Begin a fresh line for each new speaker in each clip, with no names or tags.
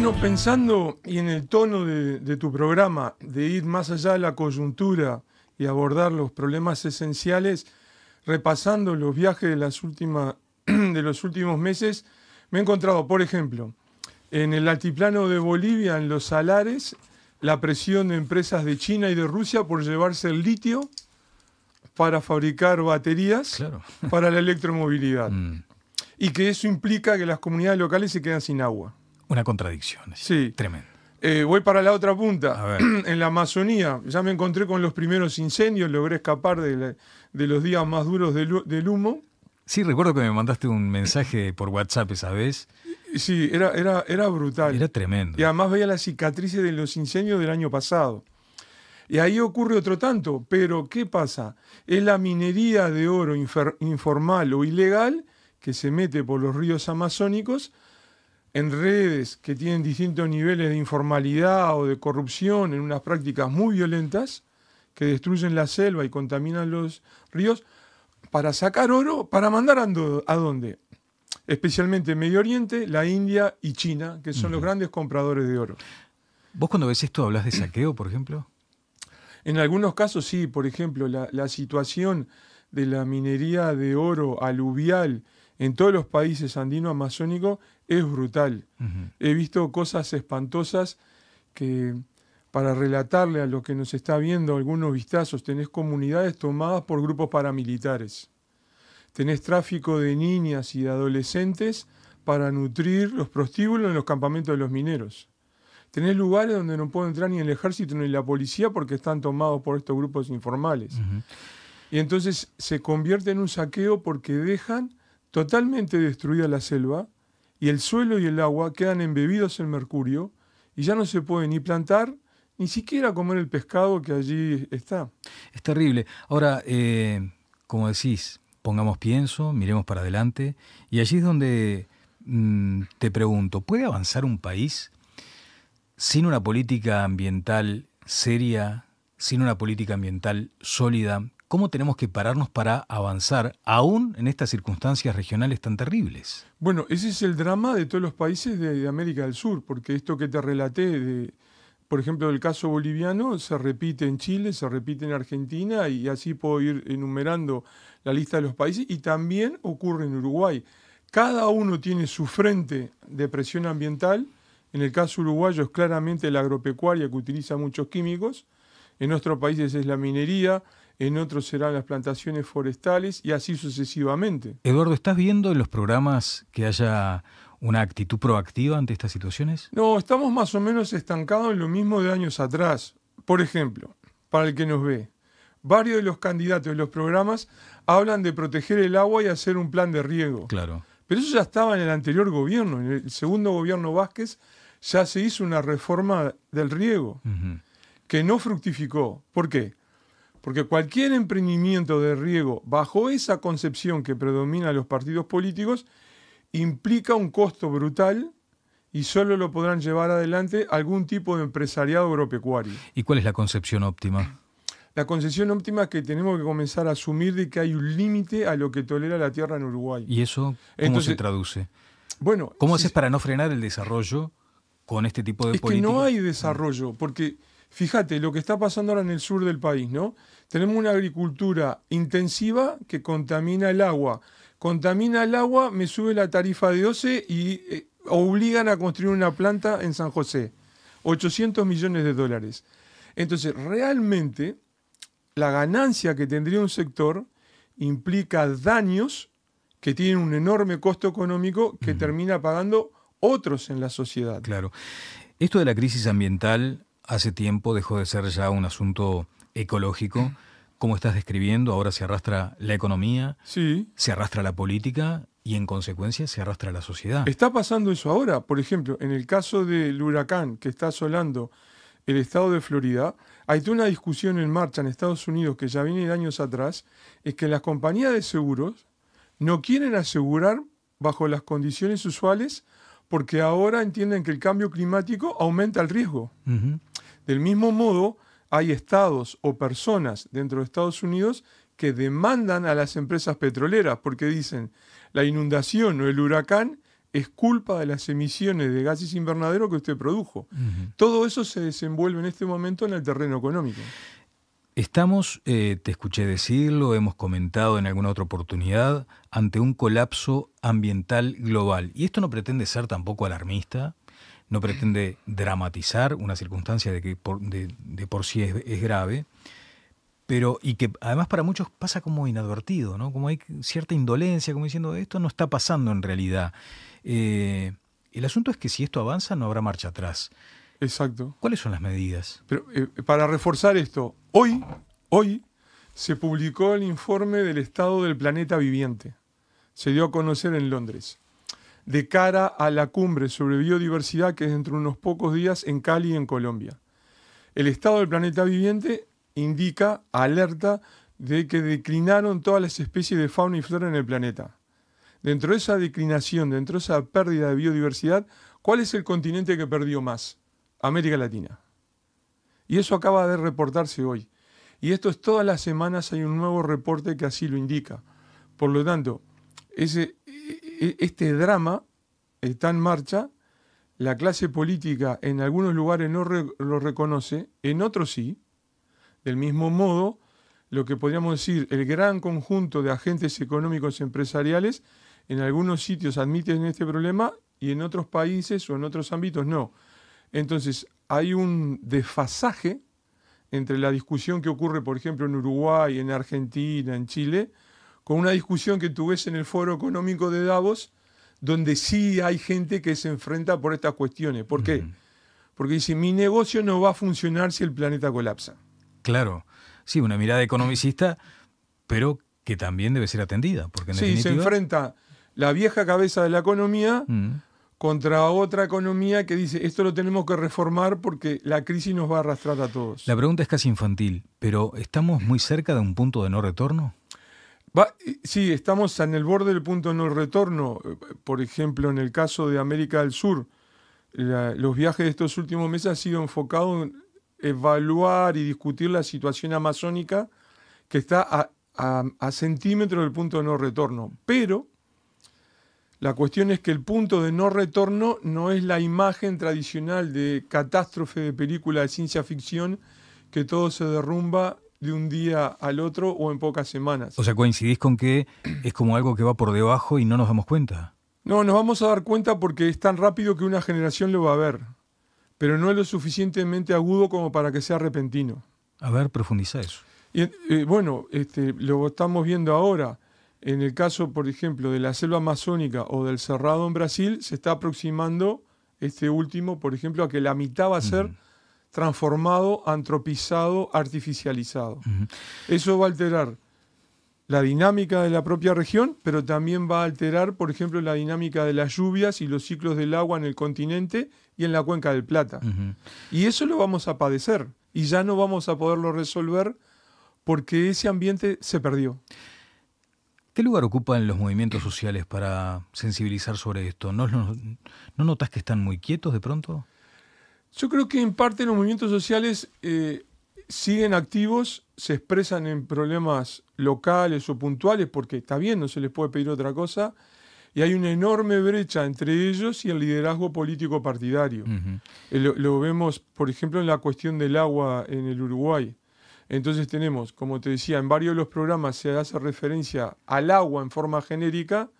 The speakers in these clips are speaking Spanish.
Bueno, pensando y en el tono de tu programa, de ir más allá de la coyuntura y abordar los problemas esenciales, repasando los viajes de de los últimos meses, me he encontrado, por ejemplo, en el altiplano de Bolivia, en los salares, la presión de empresas de China y de Rusia por llevarse el litio para fabricar baterías para la electromovilidad. Y que eso implica que las comunidades locales se quedan sin agua.
Una contradicción.
Sí.
Tremendo.
Voy para la otra punta.
A ver.
En la Amazonía, ya me encontré con los primeros incendios, logré escapar de los días más duros del humo.
Sí, recuerdo que me mandaste un mensaje por WhatsApp esa vez.
Sí, era brutal.
Era tremendo.
Y además veía las cicatrices de los incendios del año pasado. Y ahí ocurre otro tanto, pero ¿qué pasa? Es la minería de oro informal o ilegal que se mete por los ríos amazónicos en redes que tienen distintos niveles de informalidad o de corrupción, en unas prácticas muy violentas que destruyen la selva y contaminan los ríos, para sacar oro, para mandar ¿a dónde? Especialmente Medio Oriente, la India y China, que son los grandes compradores de oro.
¿Vos cuando ves esto hablas de saqueo, por ejemplo?
En algunos casos sí, por ejemplo, la situación de la minería de oro aluvial en todos los países andino-amazónicos es brutal. He visto cosas espantosas que, para relatarle a lo que nos está viendo algunos vistazos, tenés comunidades tomadas por grupos paramilitares. Tenés tráfico de niñas y de adolescentes para nutrir los prostíbulos en los campamentos de los mineros. Tenés lugares donde no puede entrar ni el ejército ni la policía porque están tomados por estos grupos informales. Y entonces se convierte en un saqueo porque dejan totalmente destruida la selva y el suelo y el agua quedan embebidos en mercurio y ya no se puede ni plantar ni siquiera comer el pescado que allí está.
Es terrible. Ahora, como decís, pongamos pienso, miremos para adelante y allí es donde te pregunto, ¿puede avanzar un país sin una política ambiental seria, sin una política ambiental sólida? ¿Cómo tenemos que pararnos para avanzar, aún en estas circunstancias regionales tan terribles?
Bueno, ese es el drama de todos los países de América del Sur, porque esto que te relaté, por ejemplo, del caso boliviano, se repite en Chile, se repite en Argentina, y así puedo ir enumerando la lista de los países, y también ocurre en Uruguay. Cada uno tiene su frente de presión ambiental. En el caso uruguayo es claramente la agropecuaria, que utiliza muchos químicos. En otros países es la minería, en otros serán las plantaciones forestales y así sucesivamente.
Eduardo, ¿estás viendo en los programas que haya una actitud proactiva ante estas situaciones?
No, estamos más o menos estancados en lo mismo de años atrás. Por ejemplo, para el que nos ve, varios de los candidatos de los programas hablan de proteger el agua y hacer un plan de riego.
Claro.
Pero eso ya estaba en el anterior gobierno. En el segundo gobierno Vázquez ya se hizo una reforma del riego que no fructificó. ¿Por qué? Porque cualquier emprendimiento de riego bajo esa concepción que predomina en los partidos políticos implica un costo brutal y solo lo podrán llevar adelante algún tipo de empresariado agropecuario.
¿Y cuál es la concepción óptima?
La concepción óptima es que tenemos que comenzar a asumir de que hay un límite a lo que tolera la tierra en Uruguay.
¿Y eso cómo se traduce?
Bueno,
¿Cómo haces para no frenar el desarrollo con este tipo de políticas?
Es que no hay desarrollo, porque fíjate lo que está pasando ahora en el sur del país, ¿no? Tenemos una agricultura intensiva que contamina el agua. Contamina el agua, me sube la tarifa de OCE y obligan a construir una planta en San José. 800 millones de dólares. Entonces, realmente, la ganancia que tendría un sector implica daños que tienen un enorme costo económico que termina pagando otros en la sociedad.
Claro. Esto de la crisis ambiental hace tiempo dejó de ser ya un asunto ecológico. Como estás describiendo, ahora se arrastra la economía,
sí,
se arrastra la política y en consecuencia se arrastra la sociedad.
Está pasando eso ahora. Por ejemplo, en el caso del huracán que está asolando el estado de Florida, hay toda una discusión en marcha en Estados Unidos que ya viene de años atrás, es que las compañías de seguros no quieren asegurar bajo las condiciones usuales porque ahora entienden que el cambio climático aumenta el riesgo. Del mismo modo, hay estados o personas dentro de Estados Unidos que demandan a las empresas petroleras porque dicen la inundación o el huracán es culpa de las emisiones de gases invernaderos que usted produjo. Todo eso se desenvuelve en este momento en el terreno económico.
Estamos, te escuché decirlo, hemos comentado en alguna otra oportunidad, ante un colapso ambiental global. Y esto no pretende ser tampoco alarmista, no pretende dramatizar una circunstancia de por sí es grave, pero y que además para muchos pasa como inadvertido, ¿no? Como hay cierta indolencia, como diciendo, esto no está pasando en realidad. El asunto es que si esto avanza no habrá marcha atrás.
Exacto.
¿Cuáles son las medidas?
Pero, para reforzar esto, hoy se publicó el informe del estado del planeta viviente. Se dio a conocer en Londres, de cara a la cumbre sobre biodiversidad que es dentro de unos pocos días en Cali, en Colombia. El estado del planeta viviente indica, alerta, de que declinaron todas las especies de fauna y flora en el planeta. Dentro de esa declinación, dentro de esa pérdida de biodiversidad, ¿cuál es el continente que perdió más? América Latina. Y eso acaba de reportarse hoy. Y esto es todas las semanas hay un nuevo reporte que así lo indica. Por lo tanto, este drama está en marcha, la clase política en algunos lugares no lo reconoce, en otros sí. Del mismo modo, lo que podríamos decir, el gran conjunto de agentes económicos empresariales en algunos sitios admiten este problema y en otros países o en otros ámbitos no. Entonces, hay un desfasaje entre la discusión que ocurre, por ejemplo, en Uruguay, en Argentina, en Chile, con una discusión que tú ves en el Foro Económico de Davos, donde sí hay gente que se enfrenta por estas cuestiones. ¿Por qué? Porque dice, mi negocio no va a funcionar si el planeta colapsa.
Claro, sí, una mirada economicista, pero que también debe ser atendida. Porque en definitiva...
se enfrenta la vieja cabeza de la economía contra otra economía que dice, esto lo tenemos que reformar porque la crisis nos va a arrastrar a todos.
La pregunta es casi infantil, pero ¿estamos muy cerca de un punto de no retorno?
Sí, estamos en el borde del punto de no retorno. Por ejemplo, en el caso de América del Sur, los viajes de estos últimos meses han sido enfocados en evaluar y discutir la situación amazónica que está a centímetros del punto de no retorno. Pero la cuestión es que el punto de no retorno no es la imagen tradicional de catástrofe de película de ciencia ficción que todo se derrumba de un día al otro o en pocas semanas.
O sea, coincidís con que es como algo que va por debajo y no nos damos cuenta.
No, nos vamos a dar cuenta porque es tan rápido que una generación lo va a ver, pero no es lo suficientemente agudo como para que sea repentino.
A ver, profundiza eso.
Y, lo estamos viendo ahora. En el caso, por ejemplo, de la selva amazónica o del Cerrado en Brasil, se está aproximando este último, por ejemplo, a que la mitad va a ser transformado, antropizado, artificializado. Eso va a alterar la dinámica de la propia región, pero también va a alterar, por ejemplo, la dinámica de las lluvias y los ciclos del agua en el continente y en la Cuenca del Plata. Y eso lo vamos a padecer y ya no vamos a poderlo resolver porque ese ambiente se perdió.
¿Qué lugar ocupan los movimientos sociales para sensibilizar sobre esto? ¿No notas que están muy quietos de pronto?
Yo creo que en parte los movimientos sociales siguen activos, se expresan en problemas locales o puntuales, porque está bien, no se les puede pedir otra cosa, y hay una enorme brecha entre ellos y el liderazgo político partidario. Lo vemos, por ejemplo, en la cuestión del agua en el Uruguay. Entonces tenemos, como te decía, en varios de los programas se hace referencia al agua en forma genérica,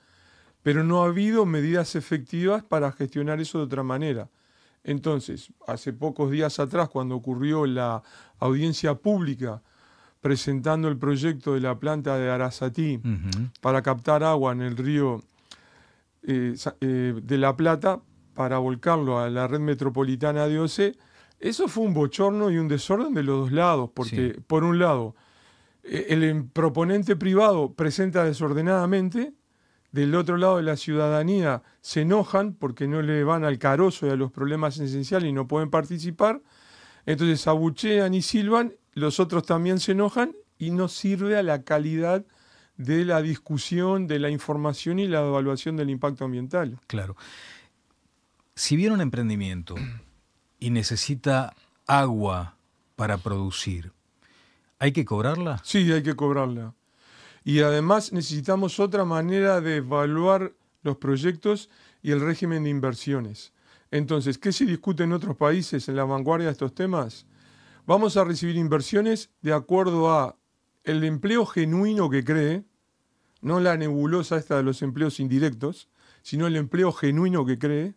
pero no ha habido medidas efectivas para gestionar eso de otra manera. Entonces, hace pocos días atrás, cuando ocurrió la audiencia pública presentando el proyecto de la planta de Arasatí para captar agua en el río de La Plata para volcarlo a la red metropolitana de OCE, eso fue un bochorno y un desorden de los dos lados, porque por un lado el proponente privado presenta desordenadamente, del otro lado de la ciudadanía se enojan porque no le van al carozo y a los problemas esenciales y no pueden participar, entonces abuchean y silban, los otros también se enojan y no sirve a la calidad de la discusión, de la información y la evaluación del impacto ambiental.
Claro. Si viene un emprendimiento y necesita agua para producir, ¿hay que cobrarla?
Sí, hay que cobrarla. Y además necesitamos otra manera de evaluar los proyectos y el régimen de inversiones. Entonces, ¿qué se discute en otros países en la vanguardia de estos temas? Vamos a recibir inversiones de acuerdo a el empleo genuino que cree, no la nebulosa esta de los empleos indirectos, sino el empleo genuino que cree,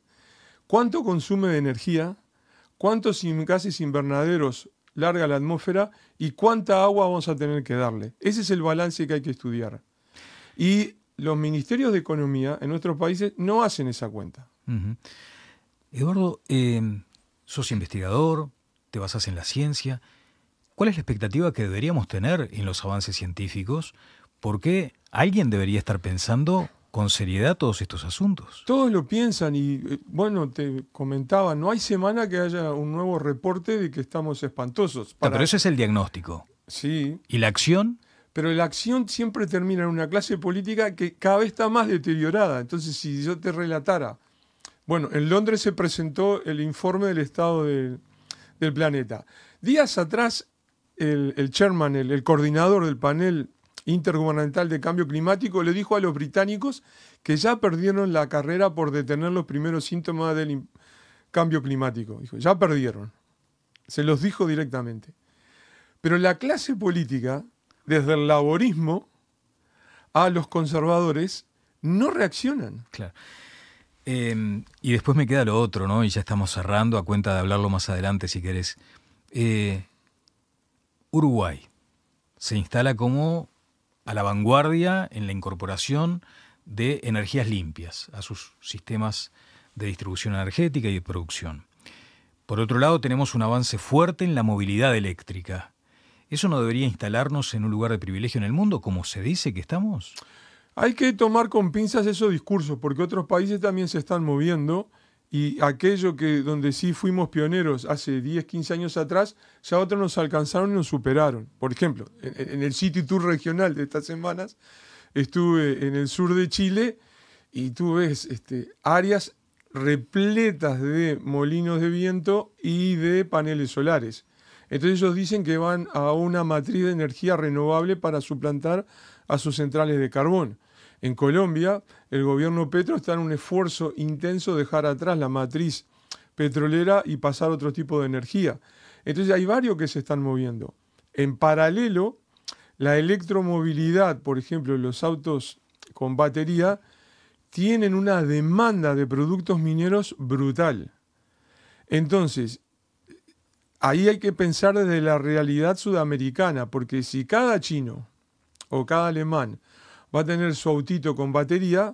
cuánto consume de energía, cuántos gases invernaderos larga la atmósfera y cuánta agua vamos a tener que darle. Ese es el balance que hay que estudiar. Y los ministerios de economía en nuestros países no hacen esa cuenta.
Eduardo, sos investigador, te basás en la ciencia. ¿Cuál es la expectativa que deberíamos tener en los avances científicos? ¿Por qué alguien debería estar pensando con seriedad todos estos asuntos?
Todos lo piensan y, bueno, te comentaba, no hay semana que haya un nuevo reporte de que estamos espantosos.
Pero ese es el diagnóstico.
Sí.
¿Y la acción?
Pero la acción siempre termina en una clase política que cada vez está más deteriorada. Entonces, si yo te relatara... Bueno, en Londres se presentó el informe del estado del planeta. Días atrás, el chairman, el coordinador del panel intergubernamental de cambio climático, le dijo a los británicos que ya perdieron la carrera por detener los primeros síntomas del cambio climático. Dijo, ya perdieron. Se los dijo directamente. Pero la clase política, desde el laborismo a los conservadores, no reaccionan.
Claro. Y después me queda lo otro, ¿no? Y ya estamos cerrando, a cuenta de hablarlo más adelante, si querés. Uruguay se instala como a la vanguardia en la incorporación de energías limpias a sus sistemas de distribución energética y de producción. Por otro lado, tenemos un avance fuerte en la movilidad eléctrica. ¿Eso no debería instalarnos en un lugar de privilegio en el mundo, como se dice que estamos?
Hay que tomar con pinzas esos discursos, porque otros países también se están moviendo y aquello que donde sí fuimos pioneros hace 10, 15 años atrás, ya otros nos alcanzaron y nos superaron. Por ejemplo, en el City Tour regional de estas semanas, estuve en el sur de Chile y tú ves áreas repletas de molinos de viento y de paneles solares. Entonces ellos dicen que van a una matriz de energía renovable para suplantar a sus centrales de carbón. En Colombia, el gobierno Petro está en un esfuerzo intenso de dejar atrás la matriz petrolera y pasar a otro tipo de energía. Entonces hay varios que se están moviendo. En paralelo, la electromovilidad, por ejemplo, los autos con batería, tienen una demanda de productos mineros brutal. Entonces, ahí hay que pensar desde la realidad sudamericana, porque si cada chino o cada alemán va a tener su autito con batería,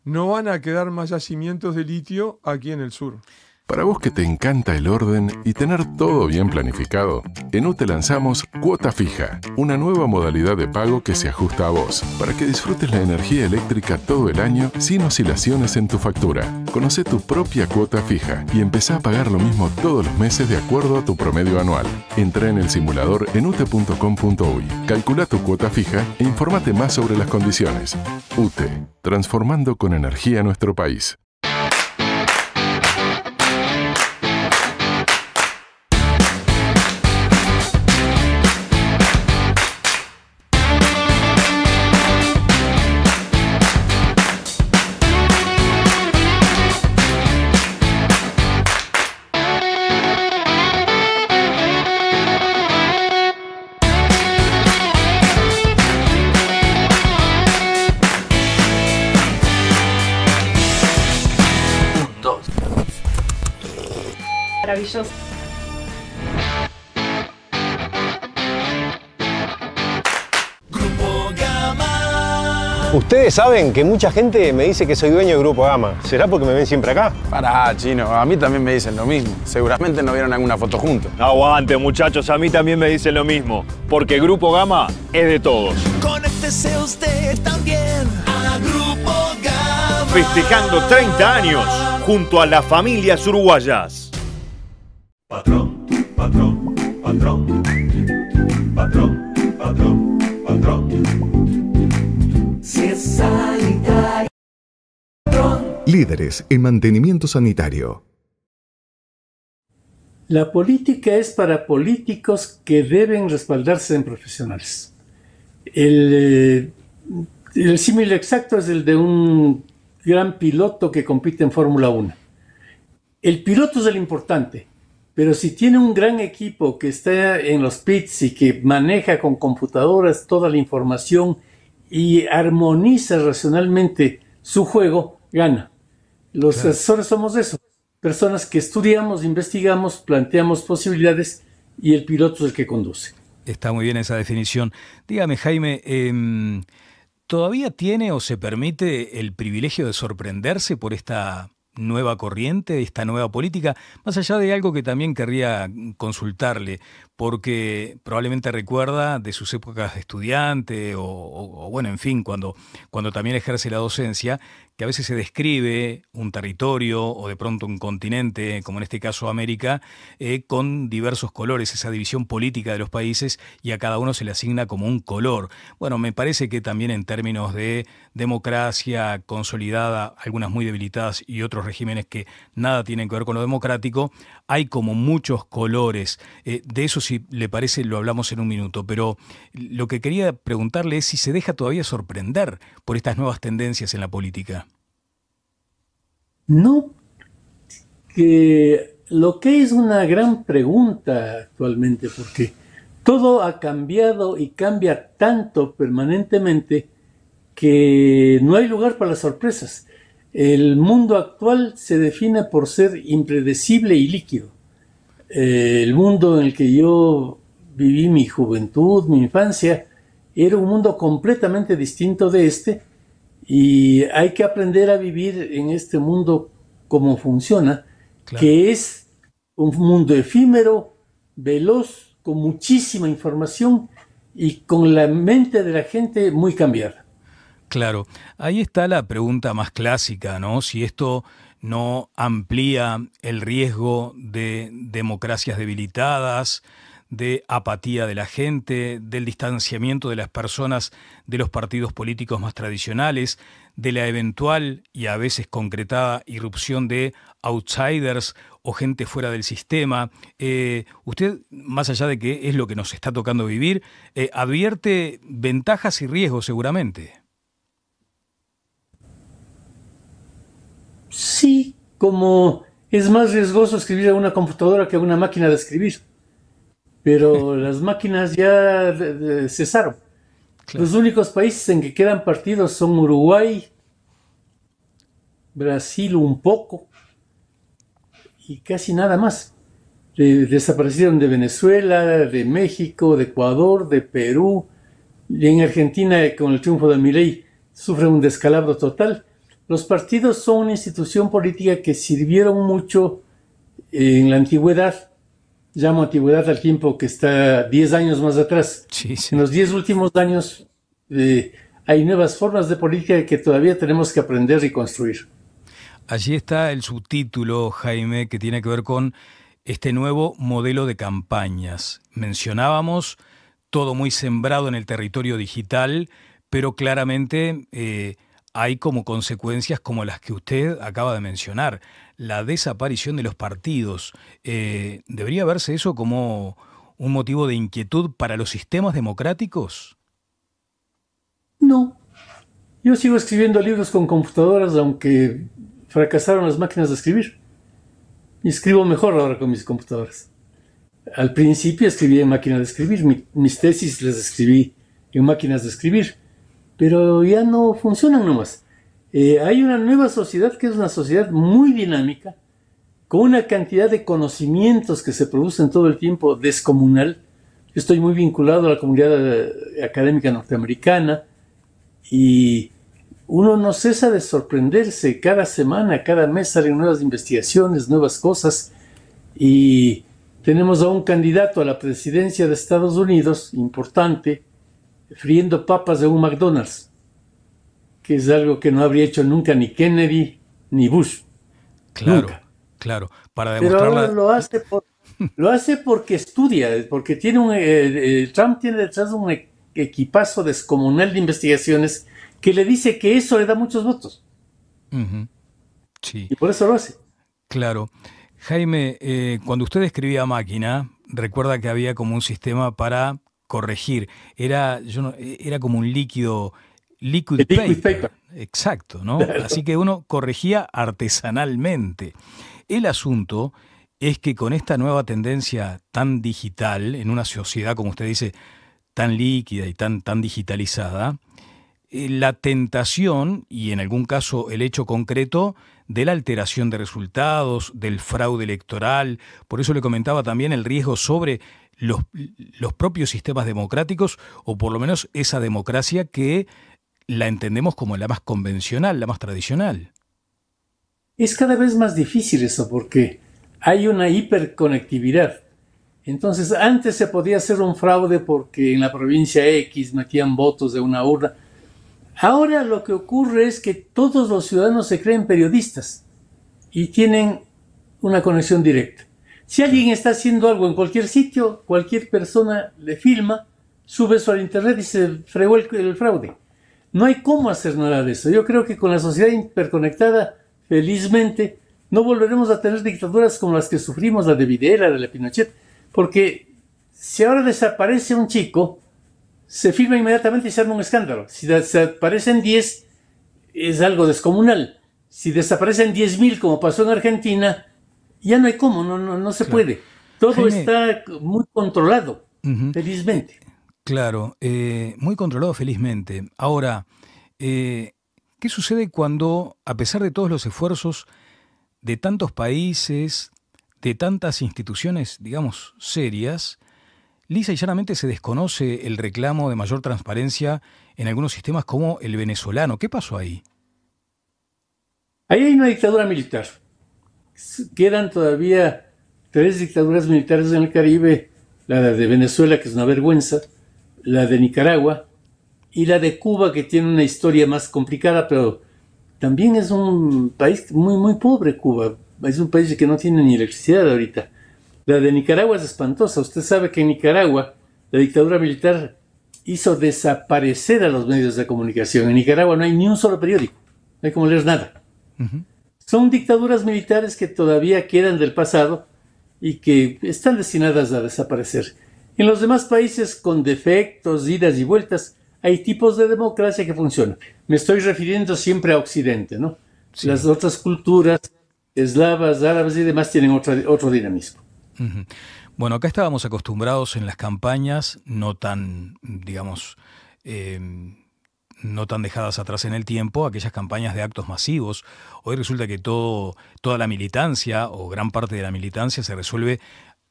no van a quedar más yacimientos de litio aquí en el sur.
Para vos que te encanta el orden y tener todo bien planificado, en UTE lanzamos Cuota Fija, una nueva modalidad de pago que se ajusta a vos, para que disfrutes la energía eléctrica todo el año sin oscilaciones en tu factura. Conocé tu propia cuota fija y empezá a pagar lo mismo todos los meses de acuerdo a tu promedio anual. Entrá en el simulador en ute.com.uy, calcula tu cuota fija e infórmate más sobre las condiciones. UTE, transformando con energía nuestro país.
Maravilloso.
Ustedes saben que mucha gente me dice que soy dueño de Grupo Gama. ¿Será porque me ven siempre acá?
Pará, Chino, a mí también me dicen lo mismo. Seguramente no vieron alguna foto juntos.
Aguante, muchachos, a mí también me dicen lo mismo. Porque Grupo Gama es de todos.
Conéctese usted también a Grupo Gama.
Festejando 30 años junto a las familias uruguayas.
Patrón, patrón, patrón, patrón, patrón, patrón.
Si es sanitario, patrón.
Líderes en mantenimiento sanitario.
La política es para políticos que deben respaldarse en profesionales. El símil exacto es el de un gran piloto que compite en Fórmula 1. El piloto es el importante, pero si tiene un gran equipo que está en los pits y que maneja con computadoras toda la información y armoniza racionalmente su juego, gana. Los asesores somos eso, personas que estudiamos, investigamos, planteamos posibilidades y el piloto es el que conduce.
Está muy bien esa definición. Dígame, Jaime, ¿todavía tiene o se permite el privilegio de sorprenderse por esta nueva corriente, esta nueva política? Más allá de algo que también querría consultarle, porque probablemente recuerda de sus épocas de estudiante o bueno, en fin, cuando también ejerce la docencia, que a veces se describe un territorio o de pronto un continente, como en este caso América, con diversos colores, esa división política de los países, y a cada uno se le asigna como un color. Bueno, me parece que también en términos de democracia consolidada, algunas muy debilitadas y otros regímenes que nada tienen que ver con lo democrático, hay como muchos colores. De eso, si le parece, lo hablamos en un minuto, pero lo que quería preguntarle es si se deja todavía sorprender por estas nuevas tendencias en la política.
No, que lo que es una gran pregunta actualmente, porque todo ha cambiado y cambia tanto permanentemente que no hay lugar para las sorpresas. El mundo actual se define por ser impredecible y líquido. El mundo en el que yo viví mi juventud, mi infancia, era un mundo completamente distinto de este, y hay que aprender a vivir en este mundo como funciona, claro, que es un mundo efímero, veloz, con muchísima información y con la mente de la gente muy cambiada.
Claro, ahí está la pregunta más clásica, ¿no? Si esto no amplía el riesgo de democracias debilitadas, de apatía de la gente, del distanciamiento de las personas de los partidos políticos más tradicionales, de la eventual y a veces concretada irrupción de outsiders o gente fuera del sistema. Usted, más allá de que es lo que nos está tocando vivir, advierte ventajas y riesgos seguramente.
Sí, como es más riesgoso escribir a una computadora que a una máquina de escribir. Pero las máquinas ya cesaron. Claro. Los únicos países en que quedan partidos son Uruguay, Brasil un poco, y casi nada más. Desaparecieron de Venezuela, de México, de Ecuador, de Perú, y en Argentina, con el triunfo de Milei, sufre un descalabro total. Los partidos son una institución política que sirvieron mucho en la antigüedad. Llamo antigüedad al tiempo que está 10 años más atrás.
Sí, sí.
En los 10 últimos años hay nuevas formas de política que todavía tenemos que aprender y construir.
Allí está el subtítulo, Jaime, que tiene que ver con este nuevo modelo de campañas. Mencionábamos todo muy sembrado en el territorio digital, pero claramente hay como consecuencias como las que usted acaba de mencionar. La desaparición de los partidos. ¿Debería verse eso como un motivo de inquietud para los sistemas democráticos?
No. Yo sigo escribiendo libros con computadoras, aunque fracasaron las máquinas de escribir. Y escribo mejor ahora con mis computadoras. Al principio escribí en máquina de escribir. Mis tesis las escribí en máquinas de escribir. Pero ya no funcionan nomás. Hay una nueva sociedad que es una sociedad muy dinámica, con una cantidad de conocimientos que se producen todo el tiempo descomunal. Yo estoy muy vinculado a la comunidad académica norteamericana y uno no cesa de sorprenderse. Cada semana, cada mes salen nuevas investigaciones, nuevas cosas, y tenemos a un candidato a la presidencia de Estados Unidos, importante, friendo papas de un McDonald's, que es algo que no habría hecho nunca ni Kennedy ni Bush.
Claro,
nunca.
Claro, para demostrarla.
Pero ahora lo hace porque estudia, porque tiene Trump tiene detrás un equipazo descomunal de investigaciones que le dice que eso le da muchos votos.
Uh-huh. Sí.
Y por eso lo hace.
Claro. Jaime, cuando usted escribía máquina, recuerda que había como un sistema para corregir. Era como un líquido liquid paper. Exacto, ¿no? Claro. Así que uno corregía artesanalmente. El asunto es que con esta nueva tendencia tan digital, en una sociedad, como usted dice, tan líquida y tan digitalizada, la tentación, y en algún caso el hecho concreto, de la alteración de resultados, del fraude electoral. Por eso le comentaba también el riesgo sobre los propios sistemas democráticos, o por lo menos esa democracia que la entendemos como la más convencional, la más tradicional.
Es cada vez más difícil eso porque hay una hiperconectividad. Entonces, antes se podía hacer un fraude porque en la provincia X metían votos de una urna. Ahora lo que ocurre es que todos los ciudadanos se creen periodistas y tienen una conexión directa. Si alguien está haciendo algo en cualquier sitio, cualquier persona le filma, sube eso al internet y se fregó el fraude. No hay cómo hacer nada de eso. Yo creo que con la sociedad hiperconectada, felizmente, no volveremos a tener dictaduras como las que sufrimos, la de Videla, la de Pinochet, porque si ahora desaparece un chico, se filma inmediatamente y se arma un escándalo. Si desaparecen 10, es algo descomunal. Si desaparecen 10.000, como pasó en Argentina, ya no hay cómo, no se puede. Todo Jaime, está muy controlado, felizmente.
Claro, muy controlado felizmente. Ahora, ¿qué sucede cuando, a pesar de todos los esfuerzos de tantos países, de tantas instituciones, digamos, serias, lisa y llanamente se desconoce el reclamo de mayor transparencia en algunos sistemas como el venezolano? ¿Qué pasó ahí?
Ahí hay una dictadura militar. Quedan todavía 3 dictaduras militares en el Caribe, la de Venezuela, que es una vergüenza, la de Nicaragua y la de Cuba, que tiene una historia más complicada, pero también es un país muy, muy pobre, Cuba. Es un país que no tiene ni electricidad ahorita. La de Nicaragua es espantosa. Usted sabe que en Nicaragua la dictadura militar hizo desaparecer a los medios de comunicación. En Nicaragua no hay ni un solo periódico, no hay como leer nada. Son dictaduras militares que todavía quedan del pasado y que están destinadas a desaparecer. En los demás países con defectos, idas y vueltas, hay tipos de democracia que funcionan. Me estoy refiriendo siempre a Occidente, ¿no? Sí. Las otras culturas, eslavas, árabes y demás, tienen otro dinamismo.
Bueno, acá estábamos acostumbrados en las campañas, no tan, digamos, no tan dejadas atrás en el tiempo, aquellas campañas de actos masivos. Hoy resulta que toda la militancia, o gran parte de la militancia, se resuelve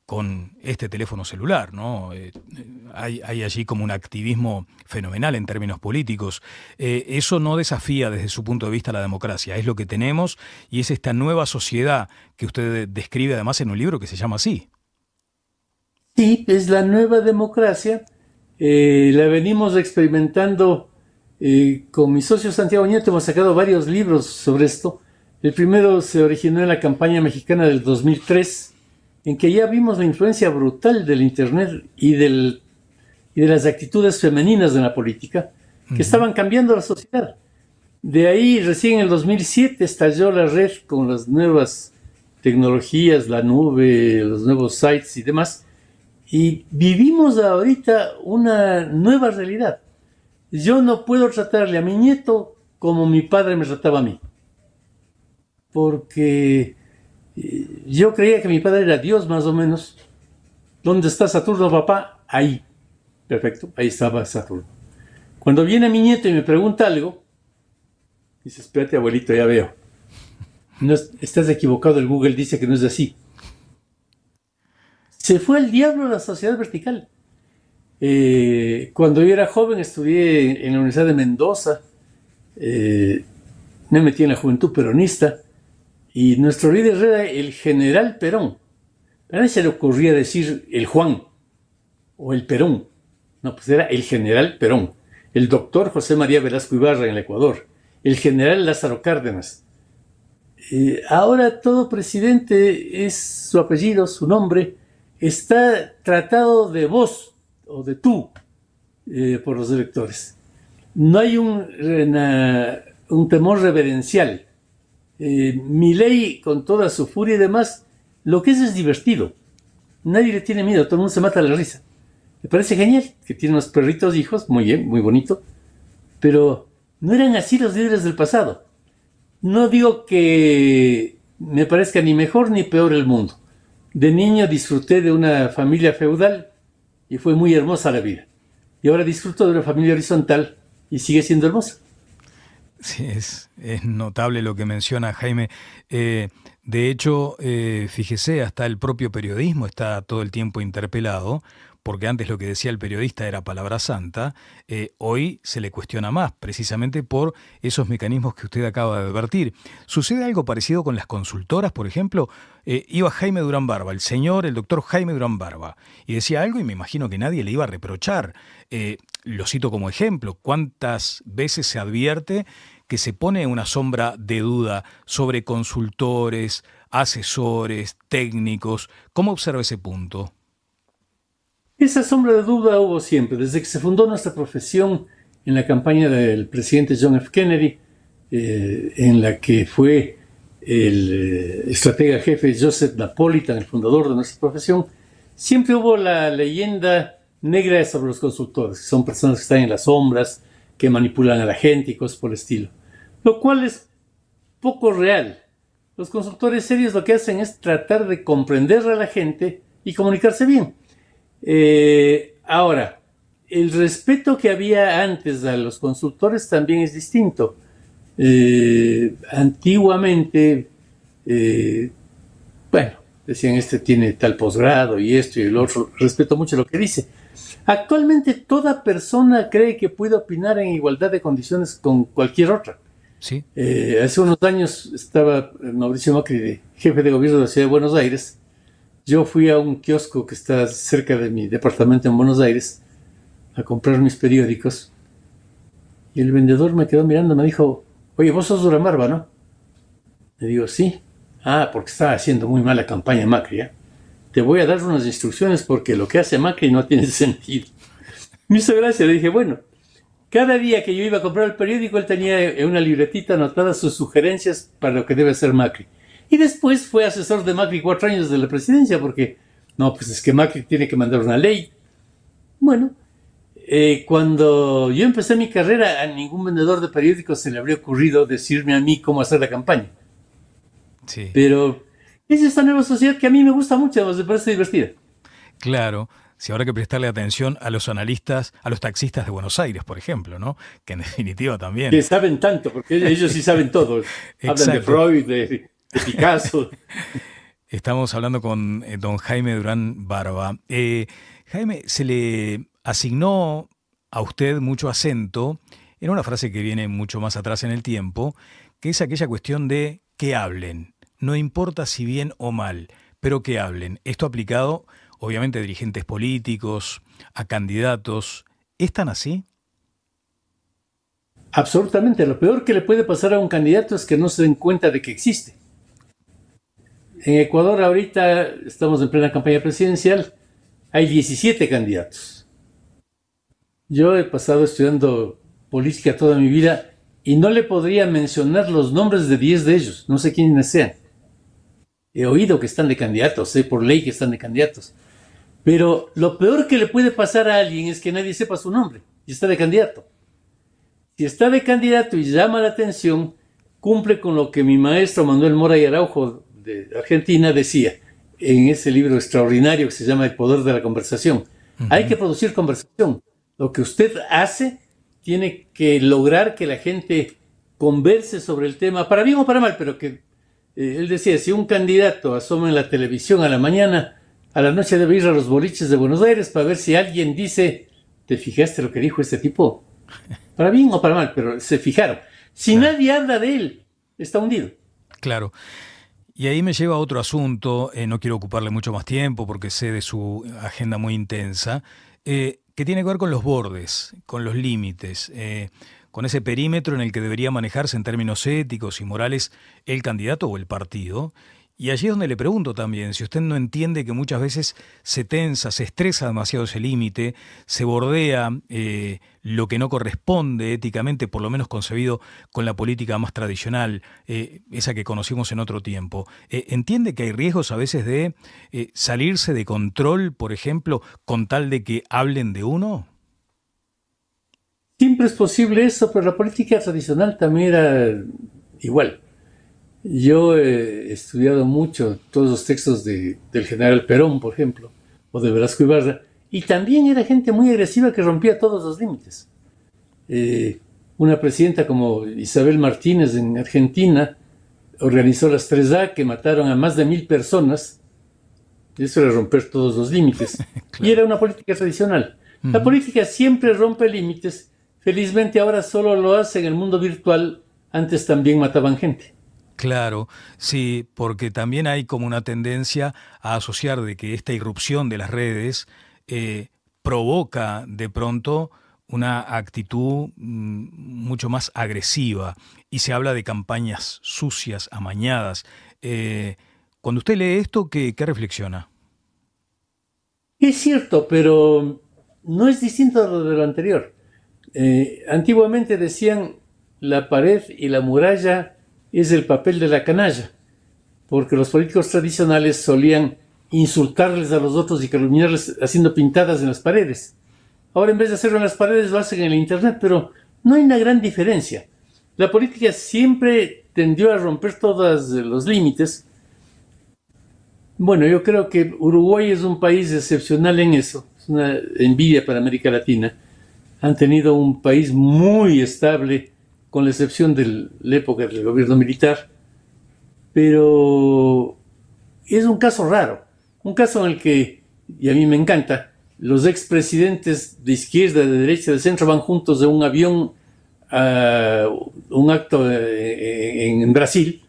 con este teléfono celular, ¿no? Hay allí como un activismo fenomenal en términos políticos. Eso no desafía desde su punto de vista la democracia, es lo que tenemos y es esta nueva sociedad que usted describe además en un libro que se llama así.
Sí, es la nueva democracia. La venimos experimentando con mi socio Santiago Nieto. Hemos sacado varios libros sobre esto. El primero se originó en la campaña mexicana del 2003, en que ya vimos la influencia brutal del Internet y de las actitudes femeninas de la política que estaban cambiando la sociedad. De ahí, recién en el 2007, estalló la red con las nuevas tecnologías, la nube, los nuevos sites y demás, y vivimos ahorita una nueva realidad. Yo no puedo tratarle a mi nieto como mi padre me trataba a mí, porque yo creía que mi padre era Dios, más o menos. ¿Dónde está Saturno, papá? Ahí. Perfecto, ahí estaba Saturno. Cuando viene mi nieto y me pregunta algo, dice, espérate, abuelito, ya veo. No, estás equivocado, el Google dice que no es así. Se fue al diablo la sociedad vertical. Cuando yo era joven estudié en la Universidad de Mendoza. Me metí en la Juventud Peronista. Y nuestro líder era el general Perón. A nadie se le ocurría decir el Juan o el Perón. No, pues era el general Perón. El doctor José María Velasco Ibarra en el Ecuador. El general Lázaro Cárdenas. Ahora todo presidente es su apellido, su nombre. Está tratado de vos o de tú por los electores. No hay un temor reverencial. Milei, con toda su furia y demás, lo que es divertido. Nadie le tiene miedo, todo el mundo se mata a la risa. Me parece genial que tiene unos perritos hijos, muy bien, muy bonito, pero No eran así los líderes del pasado. No digo que me parezca ni mejor ni peor el mundo. De niño disfruté de una familia feudal y fue muy hermosa la vida. Y ahora disfruto de una familia horizontal y sigue siendo hermosa.
Sí, es notable lo que menciona Jaime. De hecho, fíjese, hasta el propio periodismo está todo el tiempo interpelado, porque antes lo que decía el periodista era palabra santa, hoy se le cuestiona más, precisamente por esos mecanismos que usted acaba de advertir. ¿Sucede algo parecido con las consultoras, por ejemplo? Iba Jaime Durán Barba, el doctor Jaime Durán Barba, y decía algo y me imagino que nadie le iba a reprochar. Lo cito como ejemplo, ¿cuántas veces se advierte que se pone una sombra de duda sobre consultores, asesores, técnicos? ¿Cómo observa ese punto?
Esa sombra de duda hubo siempre, desde que se fundó nuestra profesión en la campaña del presidente John F. Kennedy, en la que fue el estratega jefe Joseph Napolitan, el fundador de nuestra profesión. Siempre hubo la leyenda negra sobre los consultores, que son personas que están en las sombras, que manipulan a la gente y cosas por el estilo, lo cual es poco real. Los consultores serios lo que hacen es tratar de comprender a la gente y comunicarse bien. Ahora, el respeto que había antes a los consultores también es distinto. Antiguamente, bueno, decían este tiene tal posgrado y esto y el otro, respeto mucho lo que dice. Actualmente toda persona cree que puede opinar en igualdad de condiciones con cualquier otra.
Sí.
Hace unos años estaba Mauricio Macri, jefe de gobierno de la ciudad de Buenos Aires. Yo fui a un kiosco que está cerca de mi departamento en Buenos Aires a comprar mis periódicos y el vendedor me quedó mirando y me dijo: oye, vos sos Durán Barba, ¿no? Le digo, sí. Ah, porque estaba haciendo muy mala campaña Macri, ¿eh? Te voy a dar unas instrucciones porque lo que hace Macri no tiene sentido. Me hizo gracia, le dije, bueno, cada día que yo iba a comprar el periódico él tenía en una libretita anotadas sus sugerencias para lo que debe hacer Macri. Y después fue asesor de Macri 4 años de la presidencia, porque, no, pues es que Macri tiene que mandar una ley. Bueno, cuando yo empecé mi carrera, a ningún vendedor de periódicos se le habría ocurrido decirme a mí cómo hacer la campaña.
Sí.
Pero es esta nueva sociedad que a mí me gusta mucho, me parece divertida.
Claro. Si habrá que prestarle atención a los analistas, a los taxistas de Buenos Aires, por ejemplo, ¿no? Que en definitiva también.
Que saben tanto, porque ellos sí saben todo. Hablan de Freud, de Picasso.
Estamos hablando con don Jaime Durán Barba. Jaime, se le asignó a usted mucho acento en una frase que viene mucho más atrás en el tiempo, que es aquella cuestión de que hablen. No importa si bien o mal, pero que hablen. Esto aplicado, obviamente, a dirigentes políticos, a candidatos. ¿Es tan así?
Absolutamente. Lo peor que le puede pasar a un candidato es que no se den cuenta de que existe. En Ecuador ahorita estamos en plena campaña presidencial, hay 17 candidatos. Yo he pasado estudiando política toda mi vida y no le podría mencionar los nombres de 10 de ellos, no sé quiénes sean. He oído que están de candidatos, sé por ley que están de candidatos. Pero lo peor que le puede pasar a alguien es que nadie sepa su nombre y está de candidato. Si está de candidato y llama la atención, cumple con lo que mi maestro Manuel Mora y Araujo de Argentina decía en ese libro extraordinario que se llama El poder de la conversación. Hay que producir conversación. Lo que usted hace tiene que lograr que la gente converse sobre el tema, para bien o para mal, pero que él decía, si un candidato asoma en la televisión a la mañana, a la noche debe ir a los boliches de Buenos Aires para ver si alguien dice, ¿te fijaste lo que dijo este tipo? Para bien o para mal, pero se fijaron. Si nadie habla de él, está hundido.
Claro. Y ahí me lleva a otro asunto, no quiero ocuparle mucho más tiempo porque sé de su agenda muy intensa, que tiene que ver con los bordes, con los límites, con ese perímetro en el que debería manejarse en términos éticos y morales el candidato o el partido. Y allí es donde le pregunto también, si usted no entiende que muchas veces se tensa, se estresa demasiado ese límite, se bordea lo que no corresponde éticamente, por lo menos concebido con la política más tradicional, esa que conocimos en otro tiempo. ¿Entiende que hay riesgos a veces de salirse de control, por ejemplo, con tal de que hablen de uno?
Siempre es posible eso, pero la política tradicional también era igual. Yo he estudiado mucho todos los textos del general Perón, por ejemplo, o de Velasco Ibarra, y también era gente muy agresiva que rompía todos los límites. Una presidenta como Isabel Martínez en Argentina organizó las 3A que mataron a más de 1000 personas. Eso era romper todos los límites. Claro. Y era una política tradicional. La política siempre rompe límites. Felizmente ahora solo lo hace en el mundo virtual. Antes también mataban gente.
Claro, sí, porque también hay como una tendencia a asociar de que esta irrupción de las redes provoca de pronto una actitud mucho más agresiva y se habla de campañas sucias, amañadas. Cuando usted lee esto, ¿qué reflexiona?
Es cierto, pero no es distinto de lo anterior. Antiguamente decían la pared y la muralla es el papel de la canalla, porque los políticos tradicionales solían insultarles a los otros y calumniarles haciendo pintadas en las paredes. Ahora en vez de hacerlo en las paredes lo hacen en el internet, pero no hay una gran diferencia. La política siempre tendió a romper todos los límites. Bueno, yo creo que Uruguay es un país excepcional en eso, es una envidia para América Latina. Han tenido un país muy estable, con la excepción de la época del gobierno militar, pero es un caso raro, un caso en el que, y a mí me encanta, los expresidentes de izquierda, de derecha, de centro van juntos de un avión a un acto en Brasil.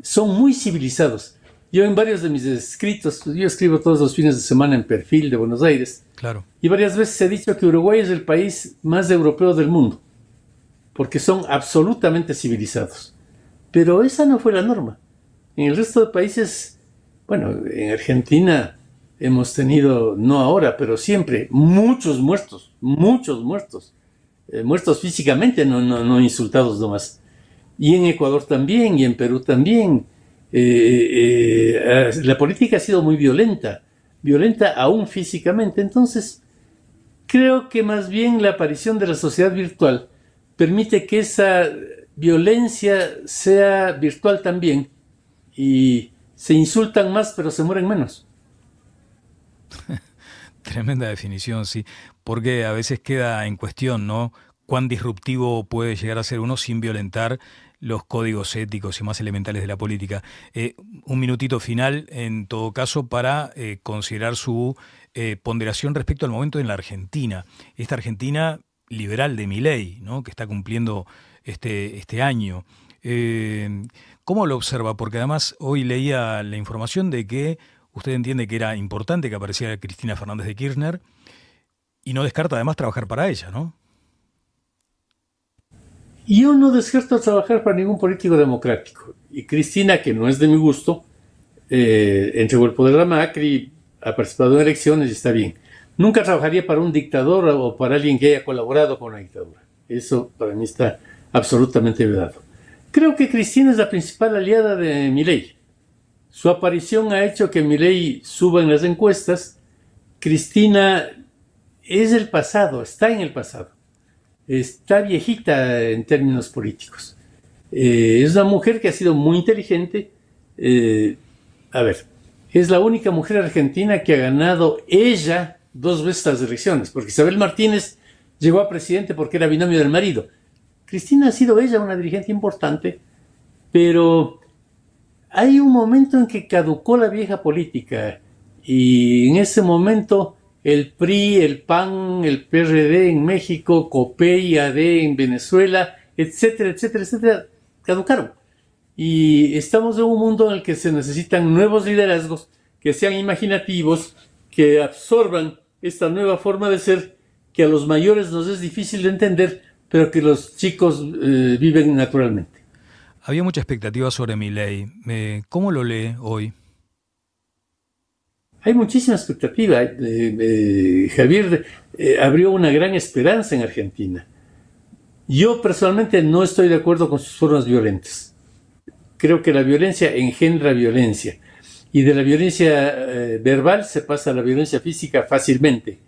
Son muy civilizados. Yo en varios de mis escritos, yo escribo todos los fines de semana en Perfil de Buenos Aires,
claro.
Y varias veces he dicho que Uruguay es el país más europeo del mundo, porque son absolutamente civilizados. Pero esa no fue la norma. En el resto de países, bueno, en Argentina hemos tenido, no ahora, pero siempre, muchos muertos, muertos físicamente, no insultados nomás. Y en Ecuador también, y en Perú también. La política ha sido muy violenta aún físicamente. Entonces, creo que más bien la aparición de la sociedad virtual permite que esa violencia sea virtual también y se insultan más pero se mueren menos.
Tremenda definición, sí, porque a veces queda en cuestión, ¿no? Cuán disruptivo puede llegar a ser uno sin violentar los códigos éticos y más elementales de la política. Un minutito final, en todo caso, para considerar su ponderación respecto al momento en la Argentina. Esta Argentina liberal de Milei, ¿no? Que está cumpliendo este año. ¿Cómo lo observa? Porque además hoy leía la información de que usted entiende que era importante que apareciera Cristina Fernández de Kirchner y no descarta además trabajar para ella, ¿no?
Yo no descarto trabajar para ningún político democrático. Y Cristina, que no es de mi gusto, entregó el poder a Macri, ha participado en elecciones y está bien. Nunca trabajaría para un dictador o para alguien que haya colaborado con la dictadura. Eso para mí está absolutamente vedado. Creo que Cristina es la principal aliada de Milei. Su aparición ha hecho que Milei suba en las encuestas. Cristina es el pasado, está en el pasado. Está viejita en términos políticos. Es una mujer que ha sido muy inteligente. Es la única mujer argentina que ha ganado ella 2 veces las elecciones, porque Isabel Martínez llegó a presidente porque era binomio del marido. Cristina ha sido ella una dirigente importante, pero hay un momento en que caducó la vieja política y en ese momento el PRI, el PAN, el PRD en México, COPEI, AD en Venezuela, etcétera, etcétera, etcétera, caducaron. Y estamos en un mundo en el que se necesitan nuevos liderazgos que sean imaginativos, que absorban esta nueva forma de ser que a los mayores nos es difícil de entender, pero que los chicos viven naturalmente.
Había mucha expectativa sobre Milei. ¿Cómo lo lee hoy?
Hay muchísima expectativa. Javier abrió una gran esperanza en Argentina. Yo personalmente no estoy de acuerdo con sus formas violentas. Creo que la violencia engendra violencia. Y de la violencia verbal se pasa a la violencia física fácilmente.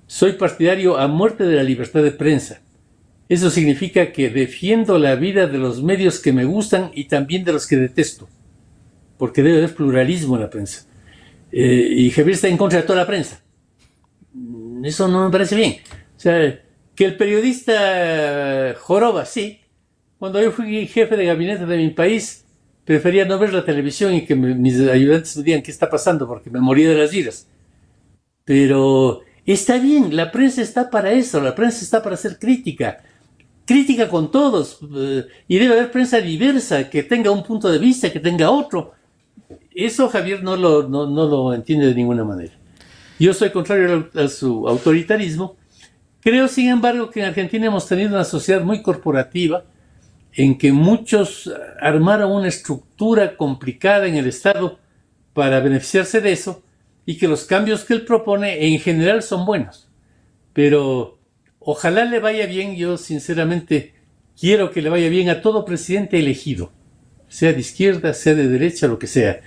Soy partidario a muerte de la libertad de prensa. Eso significa que defiendo la vida de los medios que me gustan y también de los que detesto, porque debe haber pluralismo en la prensa. Y Javier está en contra de toda la prensa. Eso no me parece bien. O sea, que el periodista joroba, sí. Cuando yo fui jefe de gabinete de mi país, prefería no ver la televisión y que mis ayudantes me digan qué está pasando, porque me moría de las iras. Pero está bien, la prensa está para eso, la prensa está para hacer crítica. Crítica con todos. Y debe haber prensa diversa, que tenga un punto de vista, que tenga otro. Eso Javier no lo entiende de ninguna manera. Yo soy contrario a su autoritarismo. Creo, sin embargo, que en Argentina hemos tenido una sociedad muy corporativa, en que muchos armaron una estructura complicada en el Estado para beneficiarse de eso, y que los cambios que él propone en general son buenos. Pero ojalá le vaya bien. Yo sinceramente quiero que le vaya bien a todo presidente elegido, sea de izquierda, sea de derecha, lo que sea.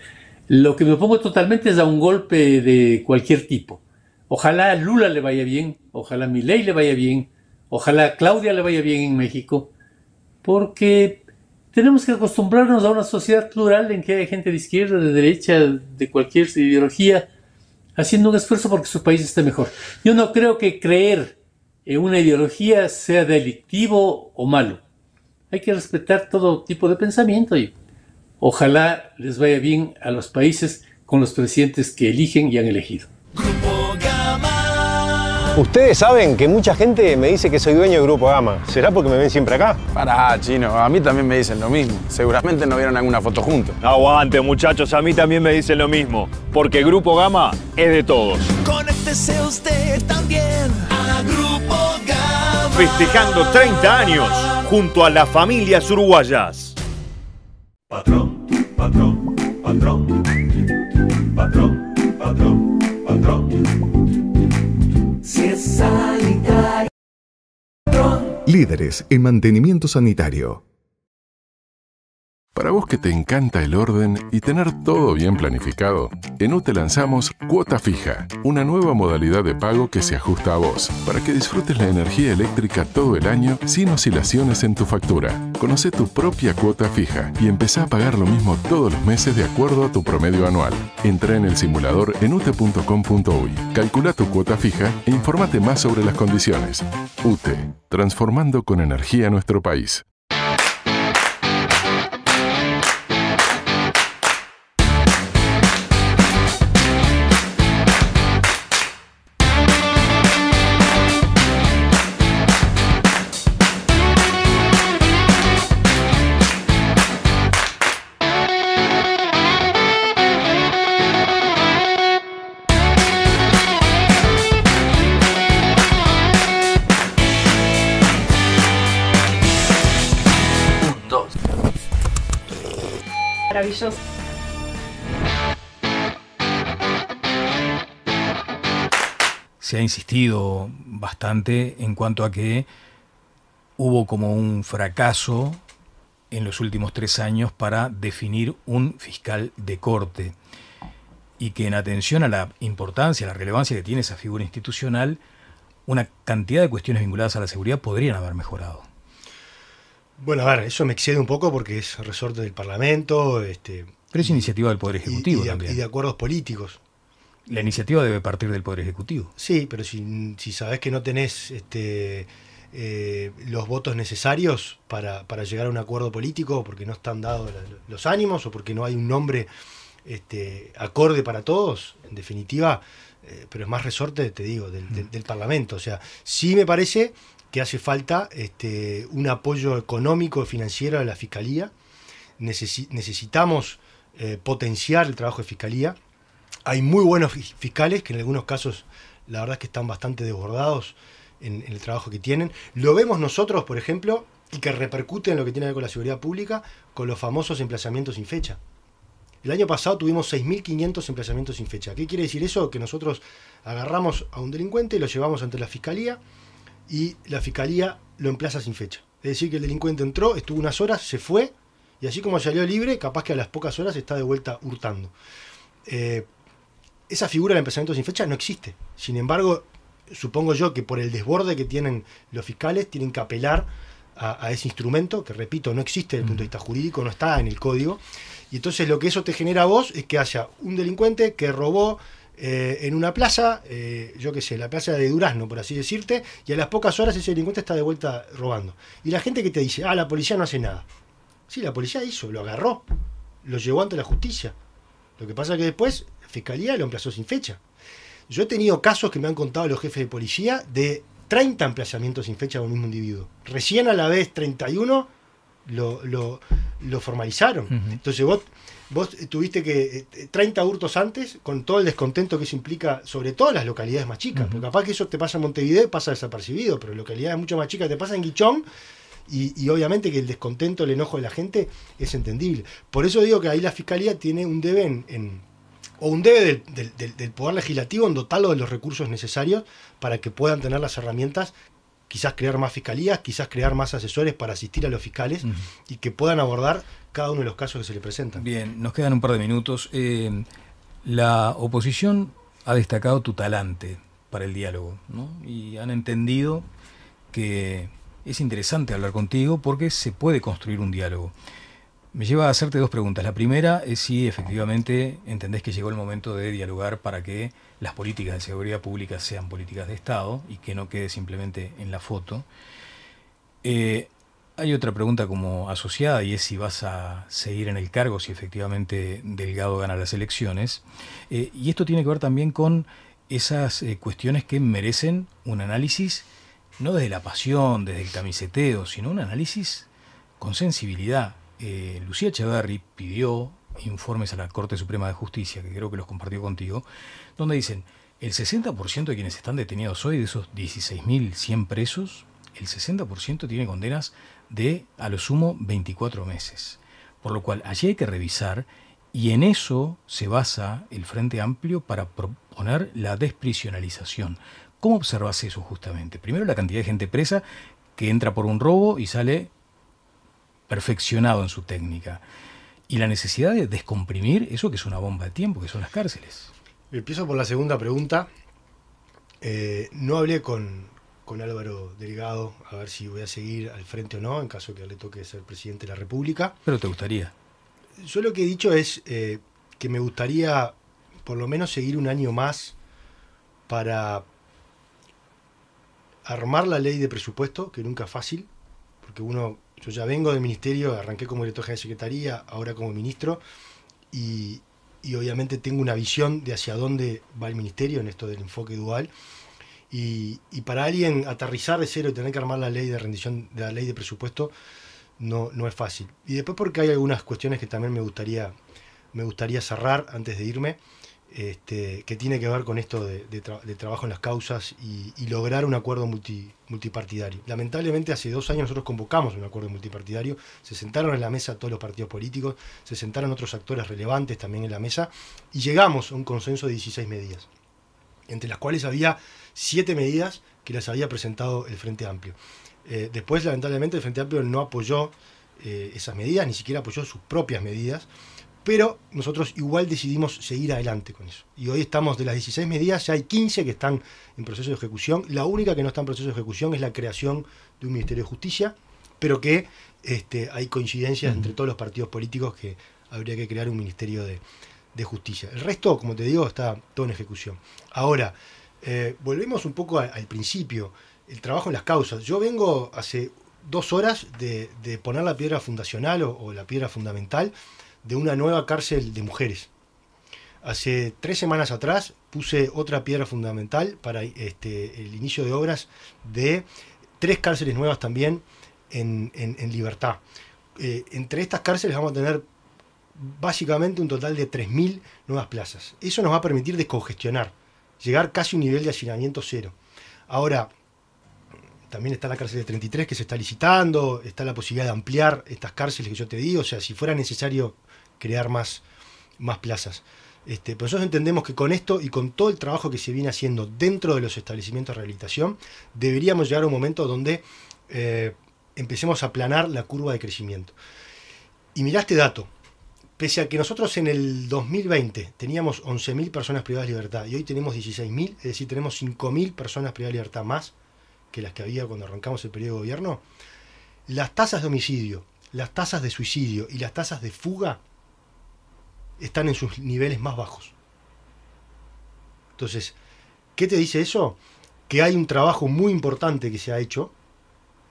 Lo que me opongo totalmente es a un golpe de cualquier tipo. Ojalá a Lula le vaya bien, ojalá a Milei le vaya bien, ojalá a Claudia le vaya bien en México, porque tenemos que acostumbrarnos a una sociedad plural en que hay gente de izquierda, de derecha, de cualquier ideología, haciendo un esfuerzo porque su país esté mejor. Yo no creo que creer en una ideología sea delictivo o malo. Hay que respetar todo tipo de pensamiento y ojalá les vaya bien a los países con los presidentes que eligen y han elegido.
Ustedes saben que mucha gente me dice que soy dueño de Grupo Gama. ¿Será porque me ven siempre acá?
Pará, Chino, a mí también me dicen lo mismo. Seguramente no vieron alguna foto juntos.
Aguante, muchachos, a mí también me dicen lo mismo. Porque Grupo Gama es de todos.
Conéctese usted también a Grupo Gama.
Festejando 30 años junto a las familias uruguayas.
Patrón, patrón, patrón. Patrón, patrón, patrón.
Si es sanitario, patrón.
Líderes en mantenimiento sanitario.
Para vos que te encanta el orden y tener todo bien planificado, en UTE lanzamos Cuota Fija, una nueva modalidad de pago que se ajusta a vos, para que disfrutes la energía eléctrica todo el año sin oscilaciones en tu factura. Conoce tu propia cuota fija y empezá a pagar lo mismo todos los meses de acuerdo a tu promedio anual. Entrá en el simulador en ute.com.uy, calcula tu cuota fija e informate más sobre las condiciones. UTE, transformando con energía nuestro país.
Maravilloso.
Se ha insistido bastante en cuanto a que hubo como un fracaso en los últimos 3 años para definir un fiscal de corte y que en atención a la importancia, a la relevancia que tiene esa figura institucional, una cantidad de cuestiones vinculadas a la seguridad podrían haber mejorado.
Bueno, a ver, eso me excede un poco porque es resorte del Parlamento.
Pero es iniciativa del Poder Ejecutivo también.
Y de acuerdos políticos.
La iniciativa debe partir del Poder Ejecutivo.
Sí, pero si sabés que no tenés los votos necesarios para llegar a un acuerdo político, porque no están dados los ánimos o porque no hay un nombre acorde para todos, en definitiva, pero es más resorte, te digo, del Parlamento. O sea, sí me parece que hace falta un apoyo económico y financiero a la Fiscalía. Necesitamos potenciar el trabajo de Fiscalía. Hay muy buenos fiscales que en algunos casos la verdad es que están bastante desbordados en el trabajo que tienen. Lo vemos nosotros, por ejemplo, y que repercute en lo que tiene que ver con la seguridad pública, con los famosos emplazamientos sin fecha. El año pasado tuvimos 6.500 emplazamientos sin fecha. ¿Qué quiere decir eso? Que nosotros agarramos a un delincuente y lo llevamos ante la Fiscalía y la Fiscalía lo emplaza sin fecha. Es decir, que el delincuente entró, estuvo unas horas, se fue, y así como salió libre, capaz que a las pocas horas está de vuelta hurtando. Esa figura del emplazamiento sin fecha no existe. Sin embargo, supongo yo que por el desborde que tienen los fiscales, tienen que apelar a ese instrumento, que repito, no existe desde el punto de vista jurídico, no está en el código. Y entonces lo que eso te genera a vos es que haya un delincuente que robó en una plaza, yo qué sé, la plaza de Durazno, por así decirte, y a las pocas horas ese delincuente está de vuelta robando. Y la gente que te dice, la policía no hace nada. Sí, la policía hizo, lo agarró, lo llevó ante la justicia. Lo que pasa es que después la fiscalía lo emplazó sin fecha. Yo he tenido casos que me han contado los jefes de policía de 30 emplazamientos sin fecha de un mismo individuo. Recién a la vez 31 lo formalizaron. Entonces vos tuviste que 30 hurtos antes, con todo el descontento que eso implica, sobre todo en las localidades más chicas, porque capaz que eso te pasa en Montevideo y pasa desapercibido, pero en localidades mucho más chicas te pasa en Guichón, y obviamente que el descontento, el enojo de la gente es entendible. Por eso digo que ahí la Fiscalía tiene un debe del Poder Legislativo en dotarlo de los recursos necesarios para que puedan tener las herramientas, quizás crear más fiscalías, quizás crear más asesores para asistir a los fiscales y que puedan abordar cada uno de los casos que se le presentan.
Bien, nos quedan un par de minutos. La oposición ha destacado tu talante para el diálogo, ¿no? Y han entendido que es interesante hablar contigo porque se puede construir un diálogo. Me lleva a hacerte dos preguntas. La primera es si efectivamente entendés que llegó el momento de dialogar para que las políticas de seguridad pública sean políticas de Estado y que no quede simplemente en la foto. Hay otra pregunta como asociada y es si vas a seguir en el cargo, si efectivamente Delgado gana las elecciones. Y esto tiene que ver también con esas cuestiones que merecen un análisis, no desde la pasión, desde el camiseteo, sino un análisis con sensibilidad. Lucía Echeverri pidió informes a la Corte Suprema de Justicia, que creo que los compartió contigo, donde dicen, el 60% de quienes están detenidos hoy, de esos 16.100 presos, el 60% tiene condenas de, a lo sumo, 24 meses. Por lo cual, allí hay que revisar, y en eso se basa el Frente Amplio para proponer la desprisionalización. ¿Cómo observas eso justamente? Primero, la cantidad de gente presa que entra por un robo y sale perfeccionado en su técnica. Y la necesidad de descomprimir eso que es una bomba de tiempo, que son las cárceles.
Empiezo por la segunda pregunta. No hablé con Álvaro Delgado a ver si voy a seguir al frente o no, en caso que le toque ser presidente de la República.
¿Pero te gustaría?
Yo lo que he dicho es que me gustaría por lo menos seguir un año más para armar la ley de presupuesto, que nunca es fácil, porque yo ya vengo del ministerio, arranqué como director general de secretaría, ahora como ministro, y obviamente tengo una visión de hacia dónde va el ministerio en esto del enfoque dual, y para alguien aterrizar de cero y tener que armar la ley de rendición, de la ley de presupuesto, no es fácil. Y después porque hay algunas cuestiones que también me gustaría cerrar antes de irme, que tiene que ver con esto de trabajo en las causas y lograr un acuerdo multipartidario. Lamentablemente hace 2 años nosotros convocamos un acuerdo multipartidario, se sentaron en la mesa todos los partidos políticos, se sentaron otros actores relevantes también en la mesa y llegamos a un consenso de 16 medidas, entre las cuales había 7 medidas que las había presentado el Frente Amplio. Después, lamentablemente, el Frente Amplio no apoyó esas medidas, ni siquiera apoyó sus propias medidas, pero nosotros igual decidimos seguir adelante con eso. Y hoy estamos de las 16 medidas, ya hay 15 que están en proceso de ejecución. La única que no está en proceso de ejecución es la creación de un Ministerio de Justicia, pero que hay coincidencias entre todos los partidos políticos que habría que crear un Ministerio de Justicia. El resto, como te digo, está todo en ejecución. Ahora, volvemos un poco al principio, el trabajo en las causas. Yo vengo hace 2 horas de poner la piedra fundacional o la piedra fundamental de una nueva cárcel de mujeres. Hace 3 semanas atrás puse otra piedra fundamental para el inicio de obras de 3 cárceles nuevas también en Libertad. Entre estas cárceles vamos a tener básicamente un total de 3.000 nuevas plazas. Eso nos va a permitir descongestionar, llegar casi a un nivel de hacinamiento cero. Ahora, también está la cárcel de 33 que se está licitando, está la posibilidad de ampliar estas cárceles que yo te digo, o sea, si fuera necesario crear más plazas. Pero nosotros entendemos que con esto y con todo el trabajo que se viene haciendo dentro de los establecimientos de rehabilitación, deberíamos llegar a un momento donde empecemos a aplanar la curva de crecimiento. Y mirá este dato, pese a que nosotros en el 2020 teníamos 11.000 personas privadas de libertad y hoy tenemos 16.000, es decir, tenemos 5.000 personas privadas de libertad más que las que había cuando arrancamos el periodo de gobierno, las tasas de homicidio, las tasas de suicidio y las tasas de fuga están en sus niveles más bajos. Entonces, ¿qué te dice eso? Que hay un trabajo muy importante que se ha hecho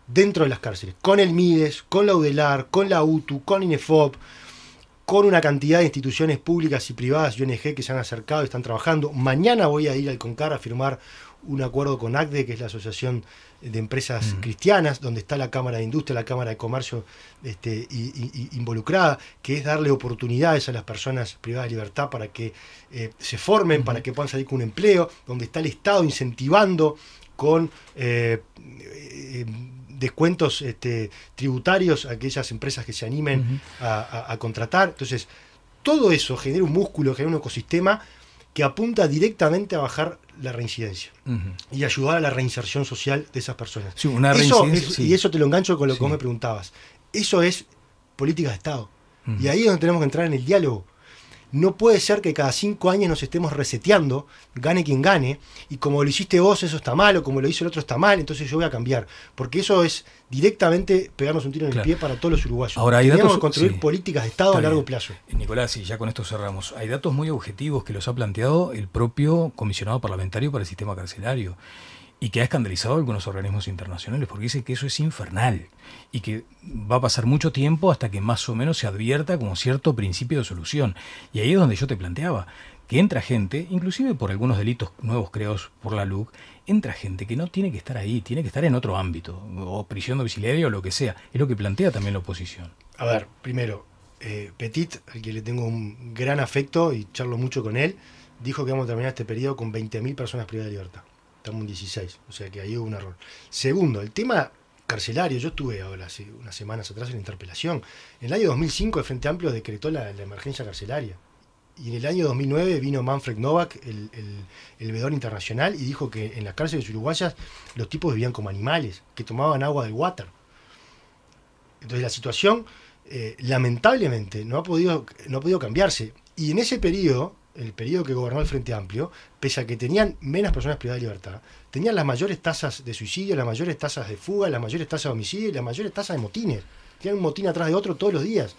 dentro de las cárceles, con el MIDES, con la UDELAR, con la UTU, con INEFOP, con una cantidad de instituciones públicas y privadas y ONG que se han acercado y están trabajando. Mañana voy a ir al CONCAR a firmar un acuerdo con ACDE, que es la Asociación de Empresas Cristianas, donde está la Cámara de Industria, la Cámara de Comercio involucrada, que es darle oportunidades a las personas privadas de libertad para que se formen, para que puedan salir con un empleo, donde está el Estado incentivando con descuentos tributarios a aquellas empresas que se animen a contratar. Entonces, todo eso genera un músculo, genera un ecosistema que apunta directamente a bajar la reincidencia y ayudar a la reinserción social de esas personas.
Sí, una reincidencia,
sí. Y eso te lo engancho con lo que vos me preguntabas. Eso es política de Estado. Y ahí es donde tenemos que entrar en el diálogo. No puede ser que cada 5 años nos estemos reseteando, gane quien gane, y como lo hiciste vos eso está mal, o como lo hizo el otro está mal, entonces yo voy a cambiar. Porque eso es directamente pegarnos un tiro en el pie para todos los uruguayos.
Ahora, hay
tenemos
datos,
que construir políticas de Estado a largo plazo.
Nicolás, y ya con esto cerramos. Hay datos muy objetivos que los ha planteado el propio comisionado parlamentario para el sistema carcelario y que ha escandalizado a algunos organismos internacionales porque dice que eso es infernal y que va a pasar mucho tiempo hasta que más o menos se advierta como cierto principio de solución. Y ahí es donde yo te planteaba que entra gente, inclusive por algunos delitos nuevos creados por la LUC, entra gente que no tiene que estar ahí, tiene que estar en otro ámbito, o prisión domiciliaria o lo que sea. Es lo que plantea también la oposición.
A ver, primero, Petit, al que le tengo un gran afecto y charlo mucho con él, dijo que vamos a terminar este periodo con 20.000 personas privadas de libertad. Estamos en 16, o sea que ahí hubo un error. Segundo, el tema carcelario. Yo estuve ahora hace unas semanas atrás en la interpelación. En el año 2005 el Frente Amplio decretó la emergencia carcelaria. Y en el año 2009 vino Manfred Novak, el veedor internacional, y dijo que en las cárceles uruguayas los tipos vivían como animales, que tomaban agua del water. Entonces la situación, lamentablemente, no ha podido cambiarse. Y en ese periodo, el periodo que gobernó el Frente Amplio, pese a que tenían menos personas privadas de libertad, tenían las mayores tasas de suicidio, las mayores tasas de fuga, las mayores tasas de homicidio y las mayores tasas de motines. Tenían un motín atrás de otro todos los días.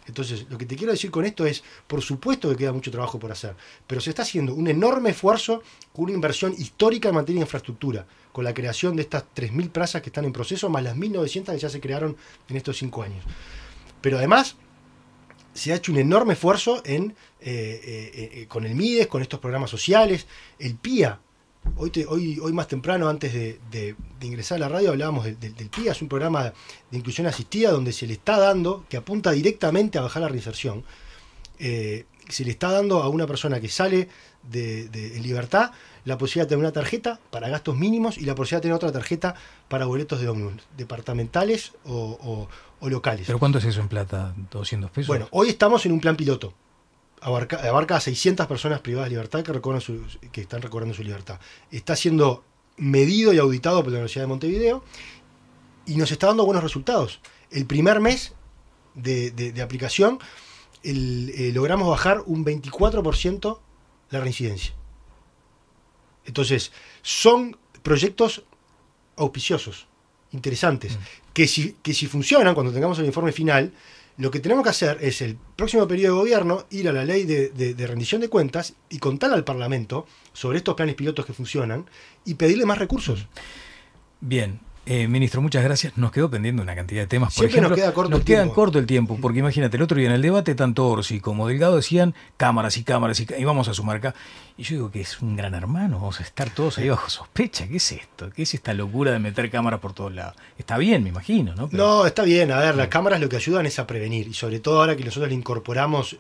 Entonces, lo que te quiero decir con esto es, por supuesto que queda mucho trabajo por hacer, pero se está haciendo un enorme esfuerzo con una inversión histórica en materia de infraestructura, con la creación de estas 3.000 plazas que están en proceso, más las 1.900 que ya se crearon en estos 5 años. Pero además, se ha hecho un enorme esfuerzo con el MIDES, con estos programas sociales, el PIA. Hoy más temprano, antes de ingresar a la radio, hablábamos del PIA, es un programa de inclusión asistida donde se le está dando, que apunta directamente a bajar la reinserción, se le está dando a una persona que sale en libertad la posibilidad de tener una tarjeta para gastos mínimos y la posibilidad de tener otra tarjeta para boletos de ómnibus, departamentales o locales.
¿Pero cuánto es eso en plata? ¿200 pesos?
Bueno, hoy estamos en un plan piloto. Abarca a 600 personas privadas de libertad que están recobrando su libertad. Está siendo medido y auditado por la Universidad de Montevideo y nos está dando buenos resultados. El primer mes de aplicación logramos bajar un 24% la reincidencia. Entonces, son proyectos auspiciosos, interesantes, que si funcionan, cuando tengamos el informe final, lo que tenemos que hacer es el próximo periodo de gobierno ir a la ley de rendición de cuentas y contar al Parlamento sobre estos planes pilotos que funcionan y pedirle más recursos.
Bien. Ministro, muchas gracias. Nos quedó pendiendo una cantidad de temas. Por
Siempre
ejemplo,
nos queda
corto el tiempo, porque imagínate, el otro día en el debate, tanto Orsi como Delgado decían cámaras y vamos a sumar acá. Y yo digo que es un gran hermano, vamos a estar todos ahí bajo sospecha. ¿Qué es esto? ¿Qué es esta locura de meter cámaras por todos lados? Está bien, me imagino, ¿no?
No, está bien. A ver, las cámaras lo que ayudan es a prevenir. Y sobre todo ahora que nosotros le incorporamos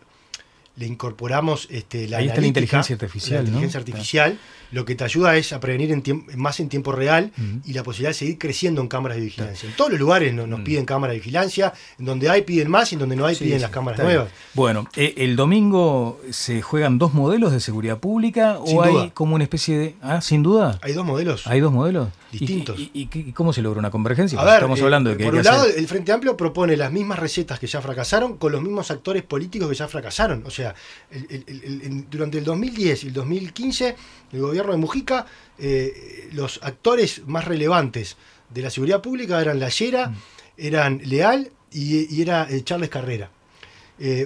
le incorporamos
ahí está la inteligencia artificial.
La inteligencia artificial, lo que te ayuda es a prevenir más en tiempo real y la posibilidad de seguir creciendo en cámaras de vigilancia. En todos los lugares nos piden cámaras de vigilancia, en donde hay piden más y en donde no hay piden las cámaras nuevas.
Bueno, ¿el domingo se juegan 2 modelos de seguridad pública o hay como una especie de... sin duda?
Hay 2 modelos.
¿Hay 2 modelos?
Distintos.
¿Y cómo se logra una convergencia?
A ver,
estamos hablando de que
por un lado, el Frente Amplio propone las mismas recetas que ya fracasaron con los mismos actores políticos que ya fracasaron. O sea, durante el 2010 y el 2015, el gobierno de Mujica, los actores más relevantes de la seguridad pública eran La Llera, eran Leal y era Charles Carrera.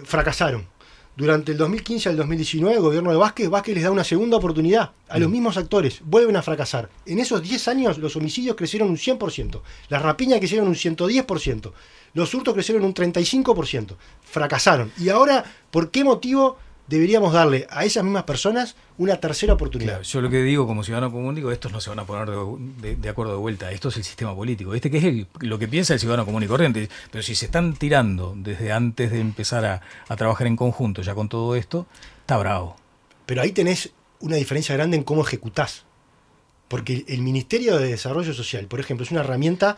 Fracasaron. Durante el 2015 al 2019, el gobierno de Vázquez les da una segunda oportunidad a los mismos actores, vuelven a fracasar. En esos 10 años los homicidios crecieron un 100%, las rapiñas crecieron un 110%, los hurtos crecieron un 35%, fracasaron. Y ahora, ¿por qué motivo deberíamos darle a esas mismas personas una tercera oportunidad?
Claro, yo lo que digo como ciudadano común, digo, estos no se van a poner de acuerdo de vuelta, esto es el sistema político, que es lo que piensa el ciudadano común y corriente, pero si se están tirando desde antes de empezar a trabajar en conjunto ya con todo esto, está bravo.
Pero ahí tenés una diferencia grande en cómo ejecutás, porque el Ministerio de Desarrollo Social, por ejemplo, es una herramienta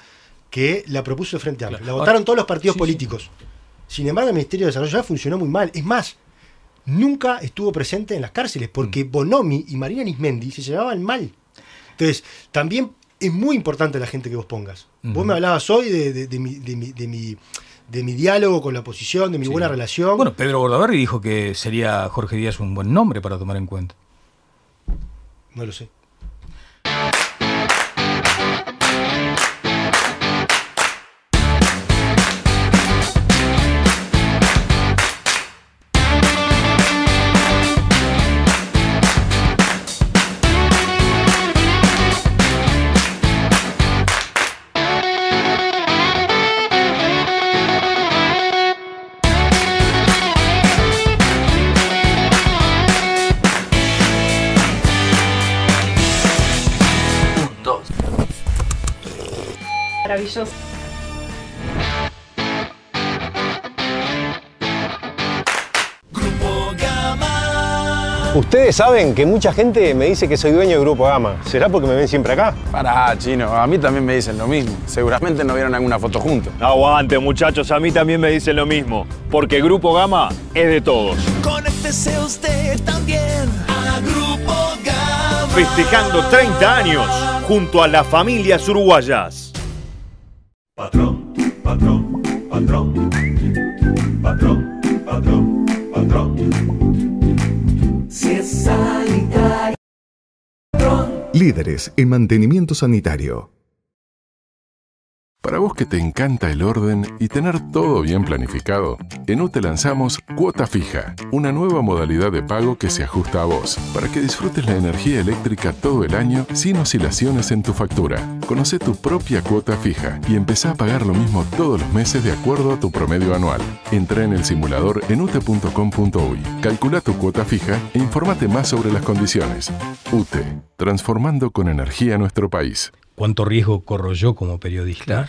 que la propuso el Frente Amplio, la votaron todos los partidos políticos. Sin embargo, el Ministerio de Desarrollo Social funcionó muy mal, es más, nunca estuvo presente en las cárceles porque Bonomi y Marina Nismendi se llevaban mal. Entonces, también es muy importante la gente que vos pongas. Vos me hablabas hoy de mi diálogo con la oposición, de mi buena relación.
Bueno, Pedro Bordaberry dijo que sería Jorge Díaz un buen nombre para tomar en cuenta.
No lo sé.
Maravilloso.
Grupo Gama.
Ustedes saben que mucha gente me dice que soy dueño de Grupo Gama. ¿Será porque me ven siempre acá?
Pará, Chino, a mí también me dicen lo mismo. Seguramente no vieron alguna foto juntos.
Aguante, muchachos, a mí también me dicen lo mismo. Porque Grupo Gama es de todos.
Conéctese usted también a Grupo Gama.
Festejando 30 años junto a las familias uruguayas.
Patrón, patrón, patrón. Patrón, patrón, patrón.
Si es sanitario, patrón.
Líderes en mantenimiento sanitario.
Para vos que te encanta el orden y tener todo bien planificado, en UTE lanzamos Cuota Fija, una nueva modalidad de pago que se ajusta a vos, para que disfrutes la energía eléctrica todo el año sin oscilaciones en tu factura. Conocé tu propia cuota fija y empezá a pagar lo mismo todos los meses de acuerdo a tu promedio anual. Entrá en el simulador en ute.com.uy, calcula tu cuota fija e informate más sobre las condiciones. UTE, transformando con energía nuestro país.
¿Cuánto riesgo corro yo como periodista? Claro.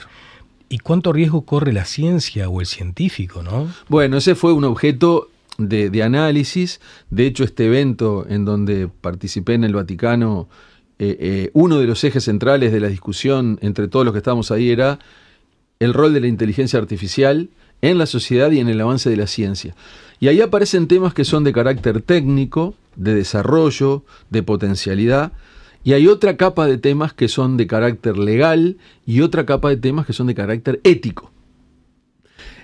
¿Y cuánto riesgo corre la ciencia o el científico, no?
Bueno, ese fue un objeto de análisis. De hecho, este evento en donde participé en el Vaticano, uno de los ejes centrales de la discusión entre todos los que estábamos ahí era el rol de la inteligencia artificial en la sociedad y en el avance de la ciencia. Y ahí aparecen temas que son de carácter técnico, de desarrollo, de potencialidad. Y hay otra capa de temas que son de carácter legal y otra capa de temas que son de carácter ético.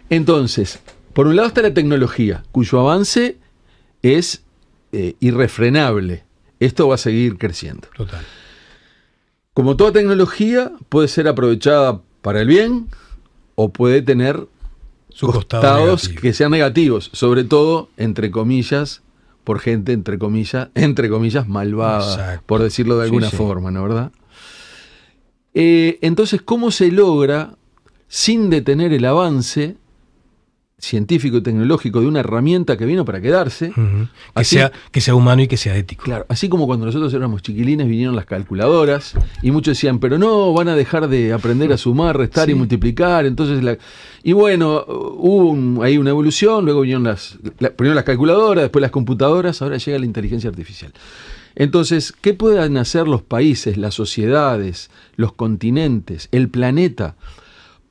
Entonces, por un lado está la tecnología, cuyo avance es irrefrenable. Esto va a seguir creciendo.
Total.
Como toda tecnología, puede ser aprovechada para el bien o puede tener
sus
costados que sean negativos, sobre todo, entre comillas, por gente, entre comillas, malvada, exacto, por decirlo de alguna forma, ¿no, verdad? Entonces, ¿cómo se logra, sin detener el avance, científico y tecnológico de una herramienta que vino para quedarse.
Que sea humano y que sea ético.
Claro, así como cuando nosotros éramos chiquilines vinieron las calculadoras y muchos decían, pero no, van a dejar de aprender a sumar, restar y multiplicar. Entonces, y bueno, hubo ahí una evolución, luego vinieron primero las calculadoras, después las computadoras, ahora llega la inteligencia artificial. Entonces, ¿qué pueden hacer los países, las sociedades, los continentes, el planeta,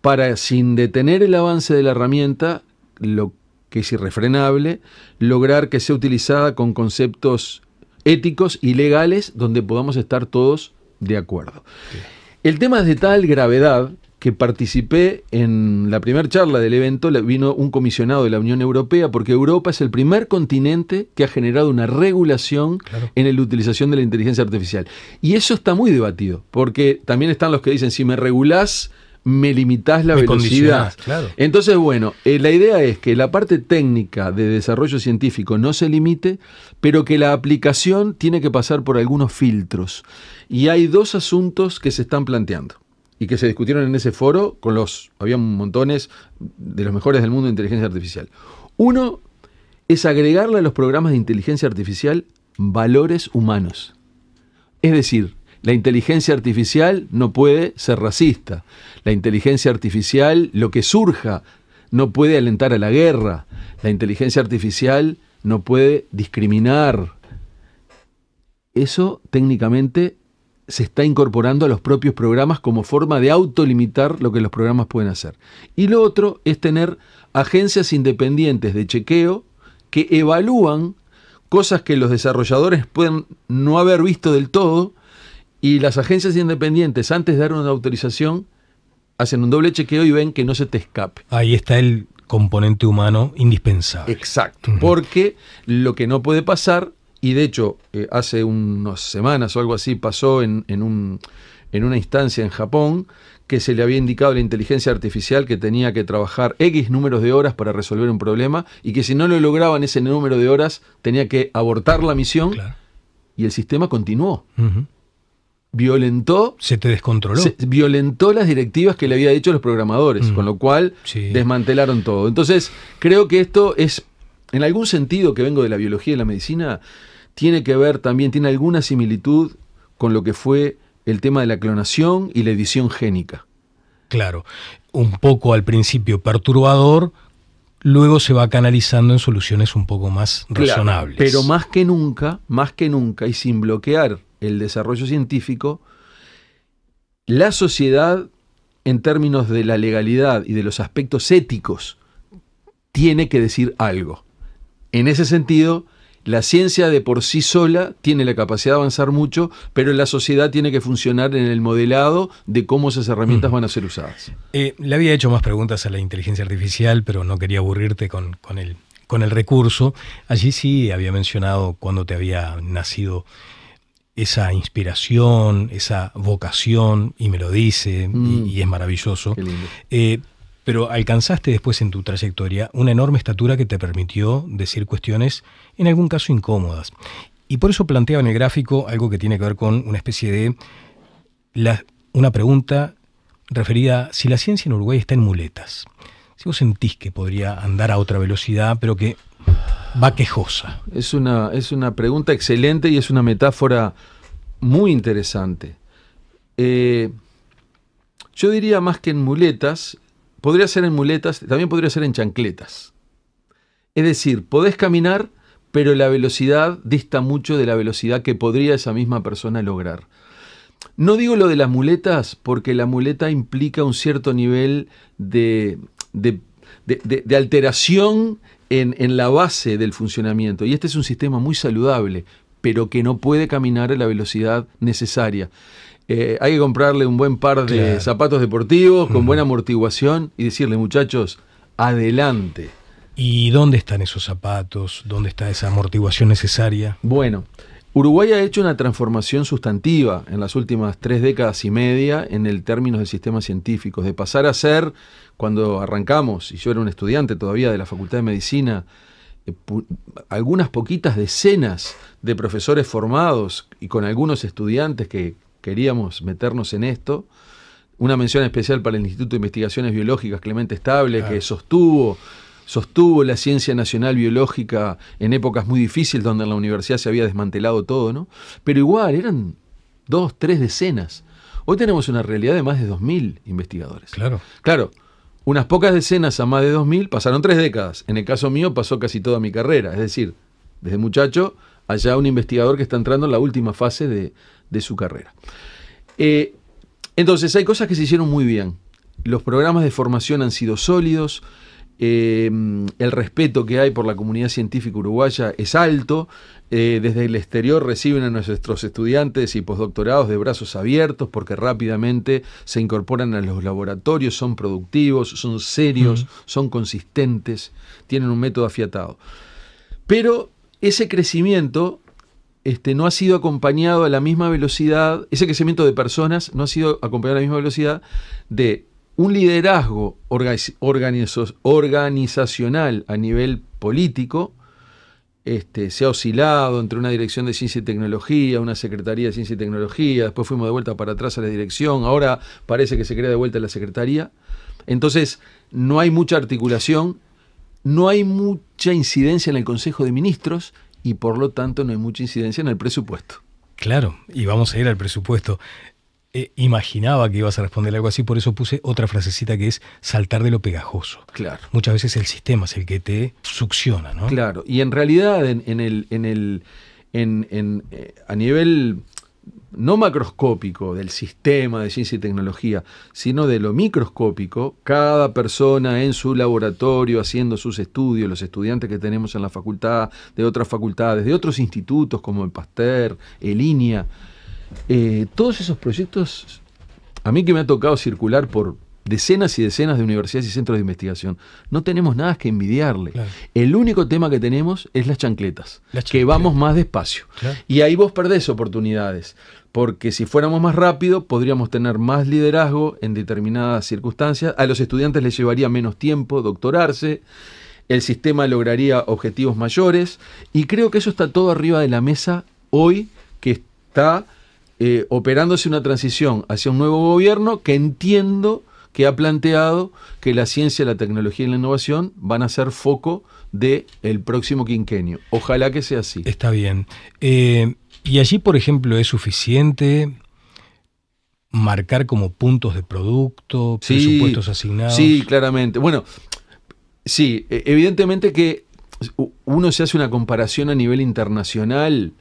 para, sin detener el avance de la herramienta, lo que es irrefrenable, lograr que sea utilizada con conceptos éticos y legales donde podamos estar todos de acuerdo? El tema es de tal gravedad que participé en la primera charla del evento, vino un comisionado de la Unión Europea, porque Europa es el primer continente que ha generado una regulación en la utilización de la inteligencia artificial. Y eso está muy debatido, porque también están los que dicen, si me regulás, me limitás la velocidad.
Claro.
Entonces, bueno, la idea es que la parte técnica de desarrollo científico no se limite, pero que la aplicación tiene que pasar por algunos filtros. Y hay dos asuntos que se están planteando y que se discutieron en ese foro había montones de los mejores del mundo de inteligencia artificial. Uno es agregarle a los programas de inteligencia artificial valores humanos. Es decir, la inteligencia artificial no puede ser racista. La inteligencia artificial, lo que surja, no puede alentar a la guerra. La inteligencia artificial no puede discriminar. Eso técnicamente se está incorporando a los propios programas como forma de autolimitar lo que los programas pueden hacer. Y lo otro es tener agencias independientes de chequeo que evalúan cosas que los desarrolladores pueden no haber visto del todo, y las agencias independientes, antes de dar una autorización, hacen un doble chequeo y ven que no se te escape.
Ahí está el componente humano indispensable.
Exacto, porque lo que no puede pasar, y de hecho hace unas semanas o algo así pasó en una instancia en Japón, que se le había indicado a la inteligencia artificial que tenía que trabajar X números de horas para resolver un problema, y que si no lo lograban ese número de horas, tenía que abortar la misión, y el sistema continuó.
Se te descontroló.
Violentó las directivas que le había dicho los programadores, con lo cual desmantelaron todo. Entonces, creo que esto es, en algún sentido, que vengo de la biología y la medicina, tiene que ver también, tiene alguna similitud con lo que fue el tema de la clonación y la edición génica.
Claro, un poco al principio perturbador, luego se va canalizando en soluciones un poco más razonables.
Pero más que nunca, y sin bloquear el desarrollo científico, la sociedad, en términos de la legalidad y de los aspectos éticos, tiene que decir algo. En ese sentido, la ciencia de por sí sola tiene la capacidad de avanzar mucho, pero la sociedad tiene que funcionar en el modelado de cómo esas herramientas van a ser usadas.
Le había hecho más preguntas a la inteligencia artificial, pero no quería aburrirte con el recurso. Allí sí había mencionado cuando te había nacido esa inspiración, esa vocación, y me lo dice, y es maravilloso.
Qué lindo.
Pero alcanzaste después en tu trayectoria una enorme estatura que te permitió decir cuestiones, en algún caso, incómodas. Y por eso planteaba en el gráfico algo que tiene que ver con una especie de una pregunta referida a si la ciencia en Uruguay está en muletas. Si vos sentís que podría andar a otra velocidad, pero que va quejosa.
Es una pregunta excelente y es una metáfora muy interesante. Yo diría más que en muletas, podría ser en muletas, también podría ser en chancletas. Es decir, podés caminar, pero la velocidad dista mucho de la velocidad que podría esa misma persona lograr. No digo lo de las muletas porque la muleta implica un cierto nivel de alteración en la base del funcionamiento. Y este es un sistema muy saludable, pero que no puede caminar a la velocidad necesaria. Hay que comprarle un buen par de zapatos deportivos con buena amortiguación y decirle, muchachos, adelante.
¿Y dónde están esos zapatos? ¿Dónde está esa amortiguación necesaria?
Bueno, Uruguay ha hecho una transformación sustantiva en las últimas 3 décadas y media en el término del sistema científico, de pasar a ser, cuando arrancamos, y yo era un estudiante todavía de la Facultad de Medicina, algunas poquitas decenas de profesores formados y con algunos estudiantes que queríamos meternos en esto. Una mención especial para el Instituto de Investigaciones Biológicas Clemente Estable, que sostuvo sostuvo la ciencia nacional biológica en épocas muy difíciles, donde en la universidad se había desmantelado todo, ¿no? Pero igual, eran 2, 3 decenas. Hoy tenemos una realidad de más de 2.000 investigadores.
Claro.
Claro, unas pocas decenas a más de 2.000 pasaron 3 décadas. En el caso mío pasó casi toda mi carrera. Es decir, desde muchacho, allá un investigador que está entrando en la última fase de su carrera. Entonces, hay cosas que se hicieron muy bien. Los programas de formación han sido sólidos. El respeto que hay por la comunidad científica uruguaya es alto. Desde el exterior reciben a nuestros estudiantes y postdoctorados de brazos abiertos porque rápidamente se incorporan a los laboratorios, son productivos, son serios, son consistentes, tienen un método afiatado. Pero ese crecimiento no ha sido acompañado a la misma velocidad, ese crecimiento de personas no ha sido acompañado a la misma velocidad de un liderazgo organizacional a nivel político. Se ha oscilado entre una dirección de ciencia y tecnología, una secretaría de ciencia y tecnología, después fuimos de vuelta para atrás a la dirección, ahora parece que se crea de vuelta la secretaría. Entonces no hay mucha articulación, no hay mucha incidencia en el Consejo de Ministros y por lo tanto no hay mucha incidencia en el presupuesto.
Claro, y vamos a ir al presupuesto. Imaginaba que ibas a responder algo así, por eso puse otra frasecita que es saltar de lo pegajoso.
Claro.
Muchas veces el sistema es el que te succiona, ¿no?
Claro, y en realidad a nivel no macroscópico del sistema de ciencia y tecnología, sino de lo microscópico, cada persona en su laboratorio haciendo sus estudios, los estudiantes que tenemos en la facultad, de otras facultades, de otros institutos como el Pasteur, el INIA, todos esos proyectos, a mí que me ha tocado circular por decenas y decenas de universidades y centros de investigación, no tenemos nada que envidiarle. Claro. El único tema que tenemos es las chancletas, que vamos más despacio. Claro. Y ahí vos perdés oportunidades, porque si fuéramos más rápido podríamos tener más liderazgo en determinadas circunstancias, a los estudiantes les llevaría menos tiempo doctorarse, el sistema lograría objetivos mayores, y creo que eso está todo arriba de la mesa hoy, que está operándose una transición hacia un nuevo gobierno que entiendo que ha planteado que la ciencia, la tecnología y la innovación van a ser foco del próximo quinquenio. Ojalá que sea así.
Está bien. Y allí, por ejemplo, ¿es suficiente marcar como puntos de producto, presupuestos asignados?
Sí, claramente. Bueno, sí, evidentemente que uno se hace una comparación a nivel internacional.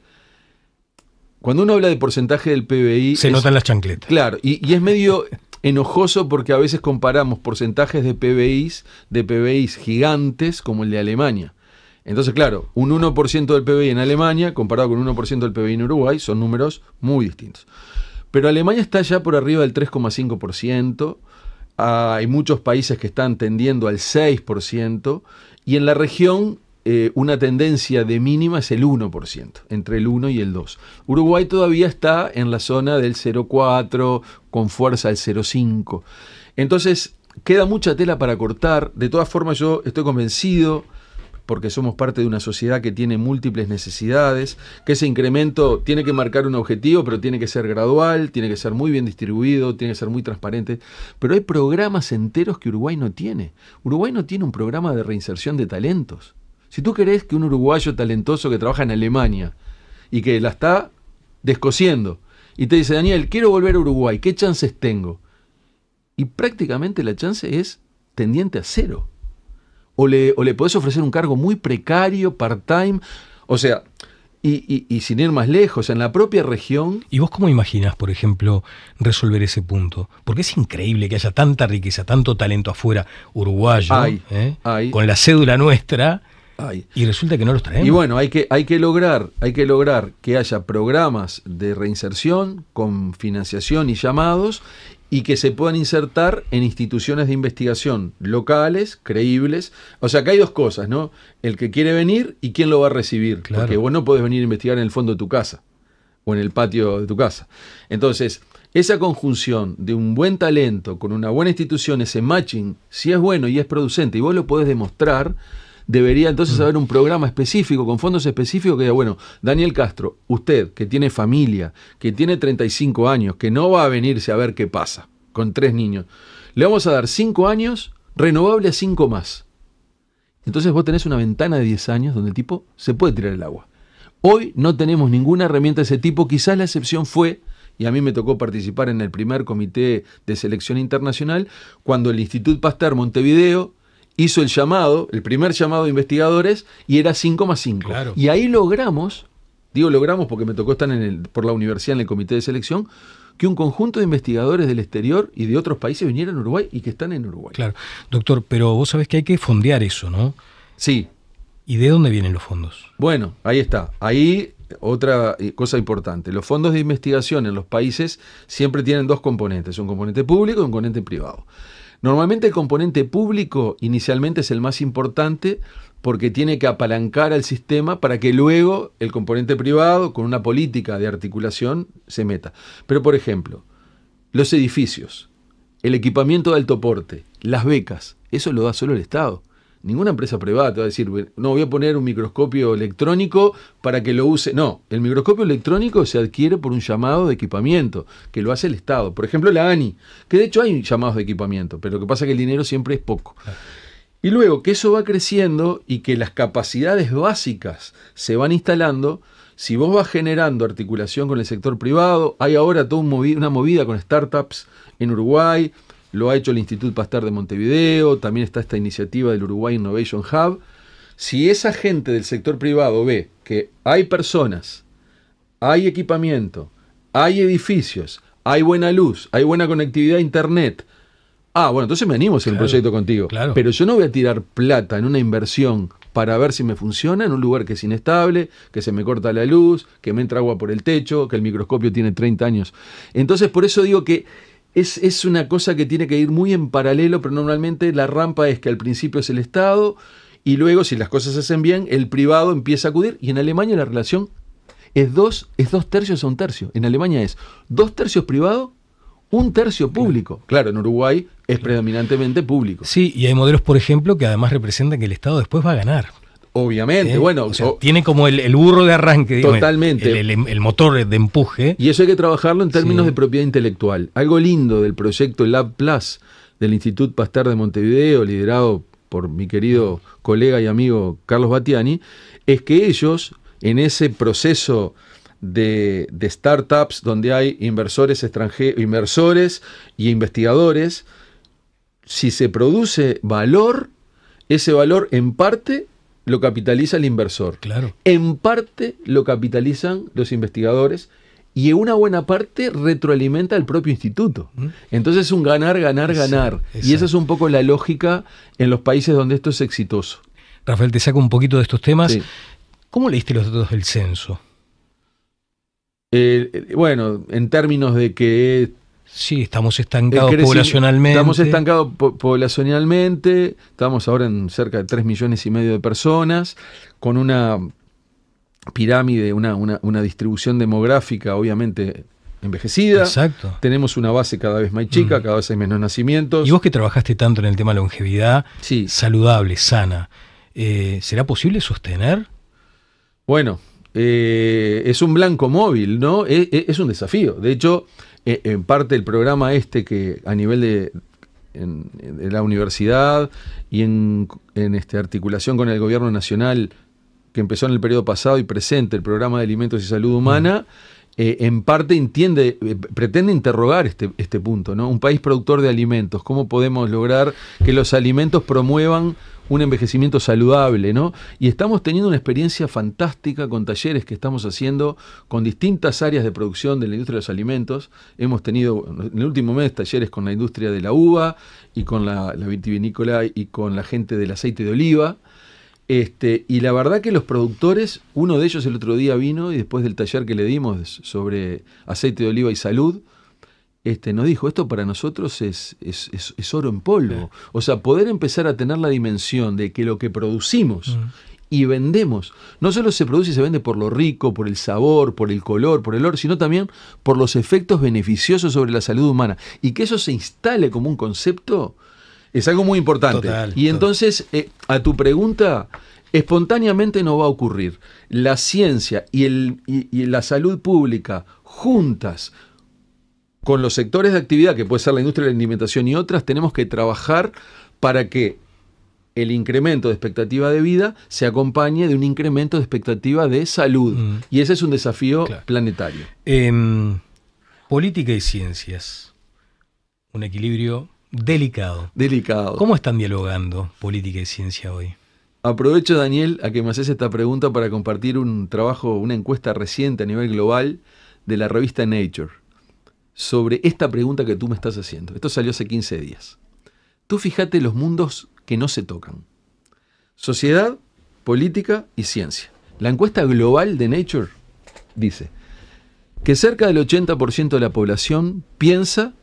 Cuando uno habla de porcentaje del PBI...
Se notan las chancletas.
Claro, y es medio enojoso porque a veces comparamos porcentajes de PBIs gigantes como el de Alemania. Entonces, claro, un 1% del PBI en Alemania comparado con un 1% del PBI en Uruguay son números muy distintos. Pero Alemania está ya por arriba del 3,5%, hay muchos países que están tendiendo al 6%, y en la región una tendencia de mínima es el 1%, entre el 1 y el 2. Uruguay todavía está en la zona del 0,4, con fuerza el 0,5. Entonces, queda mucha tela para cortar. De todas formas, yo estoy convencido, porque somos parte de una sociedad que tiene múltiples necesidades, que ese incremento tiene que marcar un objetivo, pero tiene que ser gradual, tiene que ser muy bien distribuido, tiene que ser muy transparente. Pero hay programas enteros que Uruguay no tiene. Uruguay no tiene un programa de reinserción de talentos. Si tú querés que un uruguayo talentoso que trabaja en Alemania y que la está descosiendo y te dice, Daniel, quiero volver a Uruguay, ¿qué chances tengo? Y prácticamente la chance es tendiente a 0. O le podés ofrecer un cargo muy precario, part-time, o sea, y sin ir más lejos, en la propia región...
¿Y vos cómo imaginás, por ejemplo, resolver ese punto? Porque es increíble que haya tanta riqueza, tanto talento afuera, uruguayo, con la cédula nuestra... Y resulta que no los traemos.
Y bueno, hay que lograr que haya programas de reinserción con financiación y llamados y que se puedan insertar en instituciones de investigación locales, creíbles. O sea, que hay dos cosas, ¿no? El que quiere venir y quién lo va a recibir. Claro. Porque vos no podés venir a investigar en el fondo de tu casa o en el patio de tu casa. Entonces, esa conjunción de un buen talento con una buena institución, ese matching, si es bueno y es producente y vos lo podés demostrar, debería entonces haber un programa específico, con fondos específicos, que diga, bueno, Daniel Castro, usted que tiene familia, que tiene 35 años, que no va a venirse a ver qué pasa con 3 niños, le vamos a dar 5 años, renovable a 5 más. Entonces vos tenés una ventana de 10 años donde el tipo se puede tirar el agua. Hoy no tenemos ninguna herramienta de ese tipo. Quizás la excepción fue, y a mí me tocó participar en el primer comité de selección internacional, cuando el Institut Pasteur Montevideo hizo el llamado, el primer llamado de investigadores, y era 5+5.
Claro.
Y ahí logramos, digo logramos porque me tocó estar por la universidad en el comité de selección, que un conjunto de investigadores del exterior y de otros países vinieran a Uruguay y que están en Uruguay.
Claro. Doctor, pero vos sabés que hay que fondear eso, ¿no?
Sí.
¿Y de dónde vienen los fondos?
Bueno, ahí está. Ahí otra cosa importante. Los fondos de investigación en los países siempre tienen dos componentes, un componente público y un componente privado. Normalmente el componente público inicialmente es el más importante porque tiene que apalancar al sistema para que luego el componente privado, con una política de articulación, se meta. Pero, por ejemplo, los edificios, el equipamiento de alto porte, las becas, eso lo da solo el Estado. Ninguna empresa privada te va a decir, no, voy a poner un microscopio electrónico para que lo use. No, el microscopio electrónico se adquiere por un llamado de equipamiento, que lo hace el Estado. Por ejemplo, la ANI, que de hecho hay llamados de equipamiento, pero lo que pasa es que el dinero siempre es poco. Y luego que eso va creciendo y que las capacidades básicas se van instalando, si vos vas generando articulación con el sector privado, hay ahora toda una movida con startups en Uruguay, lo ha hecho el Institut Pasteur de Montevideo, también está esta iniciativa del Uruguay Innovation Hub. Si esa gente del sector privado ve que hay personas, hay equipamiento, hay edificios, hay buena luz, hay buena conectividad a internet, bueno, entonces me animo a hacer un proyecto contigo.
Claro.
Pero yo no voy a tirar plata en una inversión para ver si me funciona en un lugar que es inestable, que se me corta la luz, que me entra agua por el techo, que el microscopio tiene 30 años. Entonces, por eso digo que es una cosa que tiene que ir muy en paralelo, pero normalmente la rampa es que al principio es el Estado y luego, si las cosas se hacen bien, el privado empieza a acudir. Y en Alemania la relación es 2 tercios a 1 tercio. En Alemania es 2 tercios privado, 1 tercio público. Claro, en Uruguay es predominantemente público.
Sí, y hay modelos, por ejemplo, que además representan que el Estado después va a ganar.
Obviamente, bueno.
O sea, tiene como el burro de arranque, digamos,
totalmente.
El motor de empuje.
Y eso hay que trabajarlo en términos de propiedad intelectual. Algo lindo del proyecto Lab Plus del Institut Pasteur de Montevideo, liderado por mi querido colega y amigo Carlos Battiani, es que ellos, en ese proceso de startups donde hay inversores extranjeros, inversores y investigadores, si se produce valor, ese valor en parte lo capitaliza el inversor.
Claro.
En parte lo capitalizan los investigadores y en una buena parte retroalimenta al propio instituto. Entonces es un ganar, ganar, ganar. Exacto. Y esa es un poco la lógica en los países donde esto es exitoso.
Rafael, te saco un poquito de estos temas.
Sí.
¿Cómo leíste los datos del censo?
Bueno, en términos de que
sí, estamos estancados poblacionalmente.
Estamos estancados poblacionalmente, estamos ahora en cerca de 3,5 millones de personas, con una pirámide, una distribución demográfica obviamente envejecida.
Exacto.
Tenemos una base cada vez más chica, cada vez hay menos nacimientos.
Y vos que trabajaste tanto en el tema de longevidad,
sí,
saludable, sana, ¿será posible sostener?
Bueno, es un blanco móvil, ¿no? Es un desafío. De hecho, en parte del programa que a nivel de la universidad y en articulación con el gobierno nacional, que empezó en el periodo pasado y presente, el programa de alimentos y salud humana, en parte pretende interrogar este punto, ¿no? Un país productor de alimentos, ¿cómo podemos lograr que los alimentos promuevan un envejecimiento saludable, ¿no? Y estamos teniendo una experiencia fantástica con talleres que estamos haciendo con distintas áreas de producción de la industria de los alimentos. Hemos tenido en el último mes talleres con la industria de la uva y con la vitivinícola y con la gente del aceite de oliva. Y la verdad que los productores, uno de ellos el otro día vino y después del taller que le dimos sobre aceite de oliva y salud, nos dijo, esto para nosotros es oro en polvo. O sea, poder empezar a tener la dimensión de que lo que producimos y vendemos, no solo se produce y se vende por lo rico, por el sabor, por el color, por el olor, sino también por los efectos beneficiosos sobre la salud humana. Y que eso se instale como un concepto es algo muy importante. Y entonces, a tu pregunta, espontáneamente no va a ocurrir. La ciencia y la salud pública juntas con los sectores de actividad, que puede ser la industria de la alimentación y otras, tenemos que trabajar para que el incremento de expectativa de vida se acompañe de un incremento de expectativa de salud. Y ese es un desafío planetario.
Política y ciencias. Un equilibrio delicado.
Delicado.
¿Cómo están dialogando política y ciencia hoy?
Aprovecho, Daniel, a que me haces esta pregunta para compartir un trabajo, una encuesta reciente a nivel global de la revista Nature sobre esta pregunta que tú me estás haciendo. Esto salió hace 15 días. Tú fíjate los mundos que no se tocan. Sociedad, política y ciencia. La encuesta global de Nature dice que cerca del 80% de la población piensa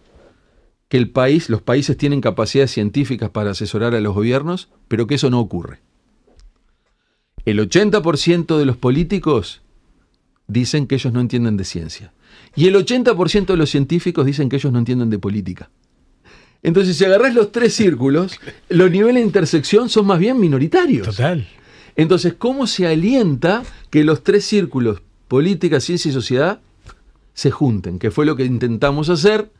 que los países tienen capacidades científicas para asesorar a los gobiernos, pero que eso no ocurre. El 80% de los políticos dicen que ellos no entienden de ciencia. Y el 80% de los científicos dicen que ellos no entienden de política. Entonces, si agarrás los tres círculos, los niveles de intersección son más bien minoritarios.
Total.
Entonces, ¿cómo se alienta que los tres círculos, política, ciencia y sociedad, se junten? Que fue lo que intentamos hacer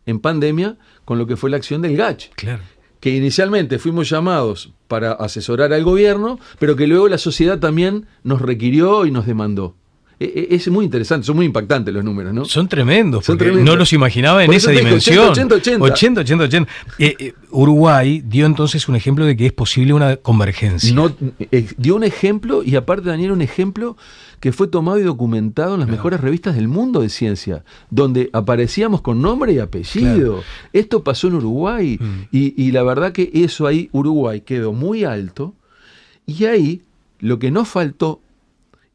en pandemia con lo que fue la acción del GACH.
Claro.
Que inicialmente fuimos llamados para asesorar al gobierno, pero que luego la sociedad también nos requirió y nos demandó. Es muy interesante, son muy impactantes los números, ¿no?
Son tremendos, porque no los imaginaba en esa dimensión. 80. Uruguay dio entonces un ejemplo de que es posible una convergencia.
Dio un ejemplo, y aparte, Daniel, un ejemplo que fue tomado y documentado en las mejores revistas del mundo de ciencia, donde aparecíamos con nombre y apellido. Claro. Esto pasó en Uruguay, y la verdad que eso ahí, Uruguay quedó muy alto, y ahí lo que nos faltó,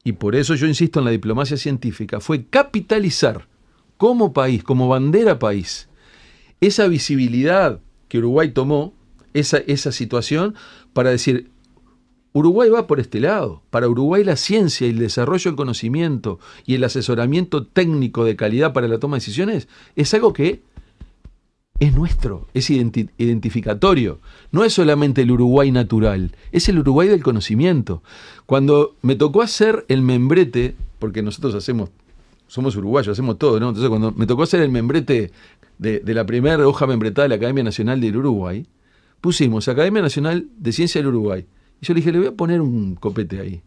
y por eso yo insisto en la diplomacia científica, fue capitalizar como país, como bandera país, esa visibilidad que Uruguay tomó, esa situación, para decir, Uruguay va por este lado. Para Uruguay la ciencia y el desarrollo del conocimiento y el asesoramiento técnico de calidad para la toma de decisiones es algo que es nuestro, es identificatorio. No es solamente el Uruguay natural, es el Uruguay del conocimiento. Cuando me tocó hacer el membrete, porque nosotros somos uruguayos, hacemos todo, ¿no? Entonces cuando me tocó hacer el membrete de la primera hoja membretada de la Academia Nacional del Uruguay, pusimos Academia Nacional de Ciencia del Uruguay. Y yo le dije, le voy a poner un copete ahí.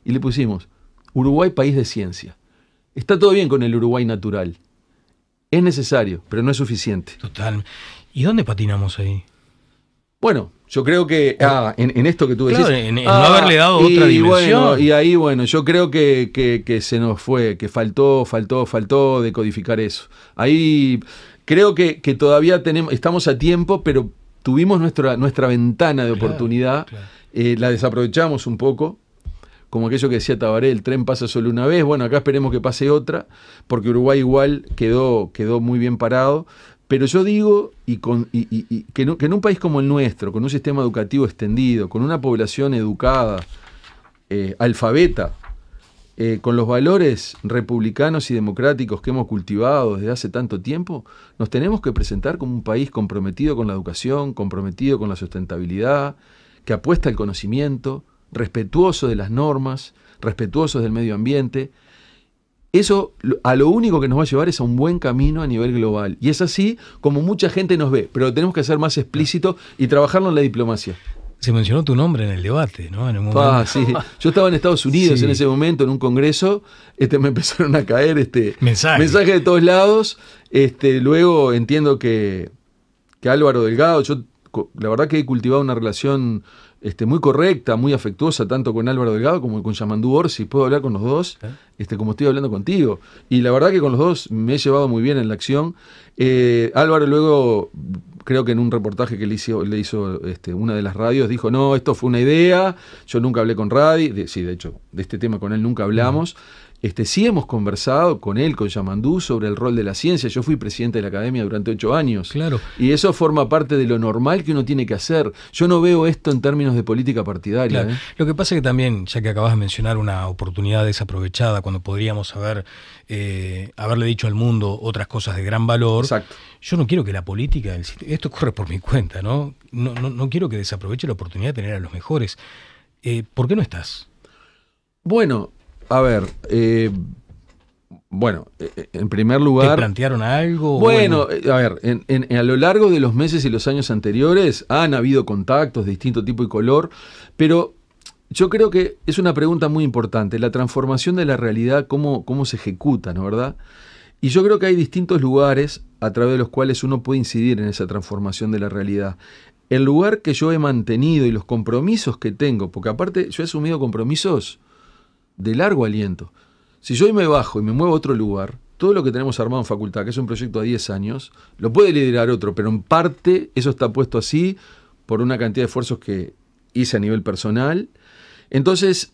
Y le pusimos, Uruguay, país de ciencia. Está todo bien con el Uruguay natural. Es necesario, pero no es suficiente.
Total. ¿Y dónde patinamos ahí?
Bueno, yo creo que en esto que tú decís,
claro, en no haberle dado otra dimensión.
Bueno, y ahí, yo creo que se nos fue, que faltó decodificar eso. Ahí creo que todavía estamos a tiempo, pero tuvimos nuestra ventana de oportunidad, la desaprovechamos un poco. Como aquello que decía Tabaré, el tren pasa solo una vez. Bueno, acá esperemos que pase otra, porque Uruguay igual quedó muy bien parado. Pero yo digo que en un país como el nuestro, con un sistema educativo extendido, con una población educada, alfabeta, con los valores republicanos y democráticos que hemos cultivado desde hace tanto tiempo, nos tenemos que presentar como un país comprometido con la educación, comprometido con la sustentabilidad, que apuesta al conocimiento, respetuoso de las normas, respetuoso del medio ambiente. Eso a lo único que nos va a llevar es a un buen camino a nivel global. Y es así como mucha gente nos ve, pero lo tenemos que hacer más explícito y trabajarlo en la diplomacia.
Se mencionó tu nombre en el debate, ¿no? En un momento.
Sí. Yo estaba en Estados Unidos en ese momento, en un congreso, me empezaron a caer mensajes de todos lados. Luego entiendo que Álvaro Delgado, yo la verdad que he cultivado una relación muy correcta, muy afectuosa, tanto con Álvaro Delgado como con Yamandú Orsi. Puedo hablar con los dos, como estoy hablando contigo. Y la verdad que con los dos me he llevado muy bien en la acción. Álvaro luego, creo que en un reportaje que le hizo una de las radios, dijo, no, esto fue una idea, yo nunca hablé con Radio. De hecho, de este tema con él nunca hablamos. Sí hemos conversado con él, con Yamandú, sobre el rol de la ciencia. Yo fui presidente de la academia durante 8 años.
Claro.
Y eso forma parte de lo normal que uno tiene que hacer. Yo no veo esto en términos de política partidaria.
Claro. Lo que pasa es que también, ya que acabas de mencionar una oportunidad desaprovechada, cuando podríamos haberle dicho al mundo otras cosas de gran valor.
Exacto.
Yo no quiero que la política, esto corre por mi cuenta, ¿no? No quiero que desaproveche la oportunidad de tener a los mejores. ¿Por qué no estás?
Bueno, a ver, Bueno, en primer lugar...
¿Te plantearon algo?
Bueno, a ver, a lo largo de los meses y los años anteriores han habido contactos de distinto tipo y color, pero yo creo que es una pregunta muy importante, la transformación de la realidad, cómo se ejecuta, ¿no, verdad? Y yo creo que hay distintos lugares a través de los cuales uno puede incidir en esa transformación de la realidad. El lugar que yo he mantenido y los compromisos que tengo, porque aparte yo he asumido compromisos de largo aliento. Si yo hoy me bajo y me muevo a otro lugar, todo lo que tenemos armado en facultad, que es un proyecto a 10 años, lo puede liderar otro, pero en parte eso está puesto así por una cantidad de esfuerzos que hice a nivel personal. Entonces,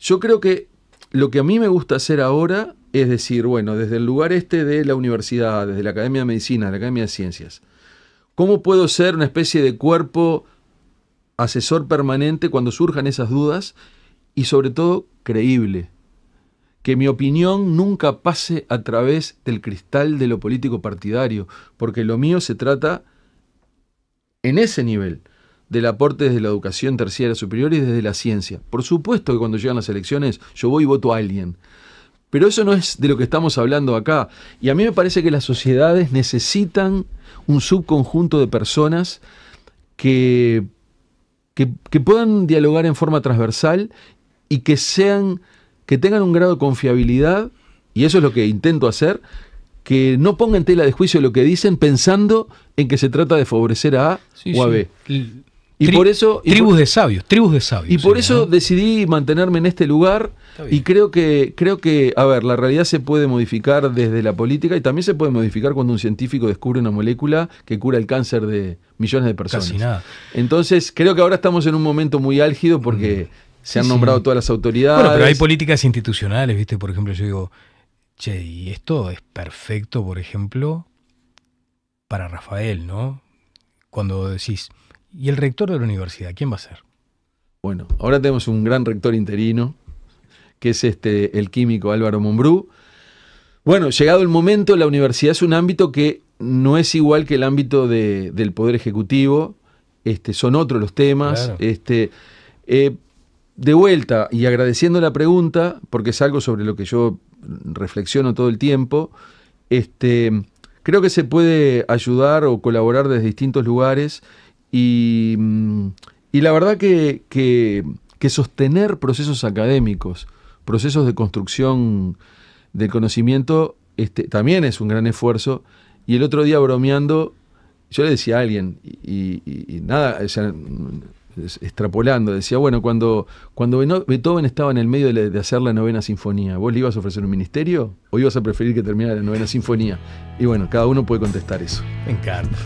yo creo que lo que a mí me gusta hacer ahora es decir, bueno, desde el lugar de la universidad, desde la Academia de Medicina, la Academia de Ciencias, ¿cómo puedo ser una especie de cuerpo asesor permanente cuando surjan esas dudas y sobre todo creíble? Que mi opinión nunca pase a través del cristal de lo político partidario, porque lo mío se trata en ese nivel del aporte desde la educación terciaria superior y desde la ciencia. Por supuesto que cuando llegan las elecciones yo voy y voto a alguien, pero eso no es de lo que estamos hablando acá. Y a mí me parece que las sociedades necesitan un subconjunto de personas que puedan dialogar en forma transversal y que tengan un grado de confiabilidad, y eso es lo que intento hacer, que no pongan en tela de juicio lo que dicen pensando en que se trata de favorecer a A o a B. Y por eso,
tribus de sabios.
Y por eso decidí mantenerme en este lugar y creo que, a ver, la realidad se puede modificar desde la política y también se puede modificar cuando un científico descubre una molécula que cura el cáncer de millones de personas.
Casi nada.
Entonces, creo que ahora estamos en un momento muy álgido porque se han nombrado todas las autoridades.
Bueno, pero hay políticas institucionales, ¿viste? Por ejemplo, yo digo, che, y esto es perfecto, por ejemplo, para Rafael, ¿no? Cuando decís, ¿y el rector de la universidad, quién va a ser?
Bueno, ahora tenemos un gran rector interino, que es el químico Álvaro Mombrú. Bueno, llegado el momento, la universidad es un ámbito que no es igual que el ámbito del Poder Ejecutivo, son otros los temas. Claro. De vuelta, y agradeciendo la pregunta, porque es algo sobre lo que yo reflexiono todo el tiempo, creo que se puede ayudar o colaborar desde distintos lugares. Y la verdad que sostener procesos académicos, procesos de construcción del conocimiento, también es un gran esfuerzo. Y el otro día bromeando, yo le decía a alguien, y nada, o sea, extrapolando, decía, bueno, cuando Beethoven estaba en el medio de hacer la 9ª sinfonía, ¿vos le ibas a ofrecer un ministerio o ibas a preferir que terminara la 9ª sinfonía? Y bueno, cada uno puede contestar eso.
Me encanta.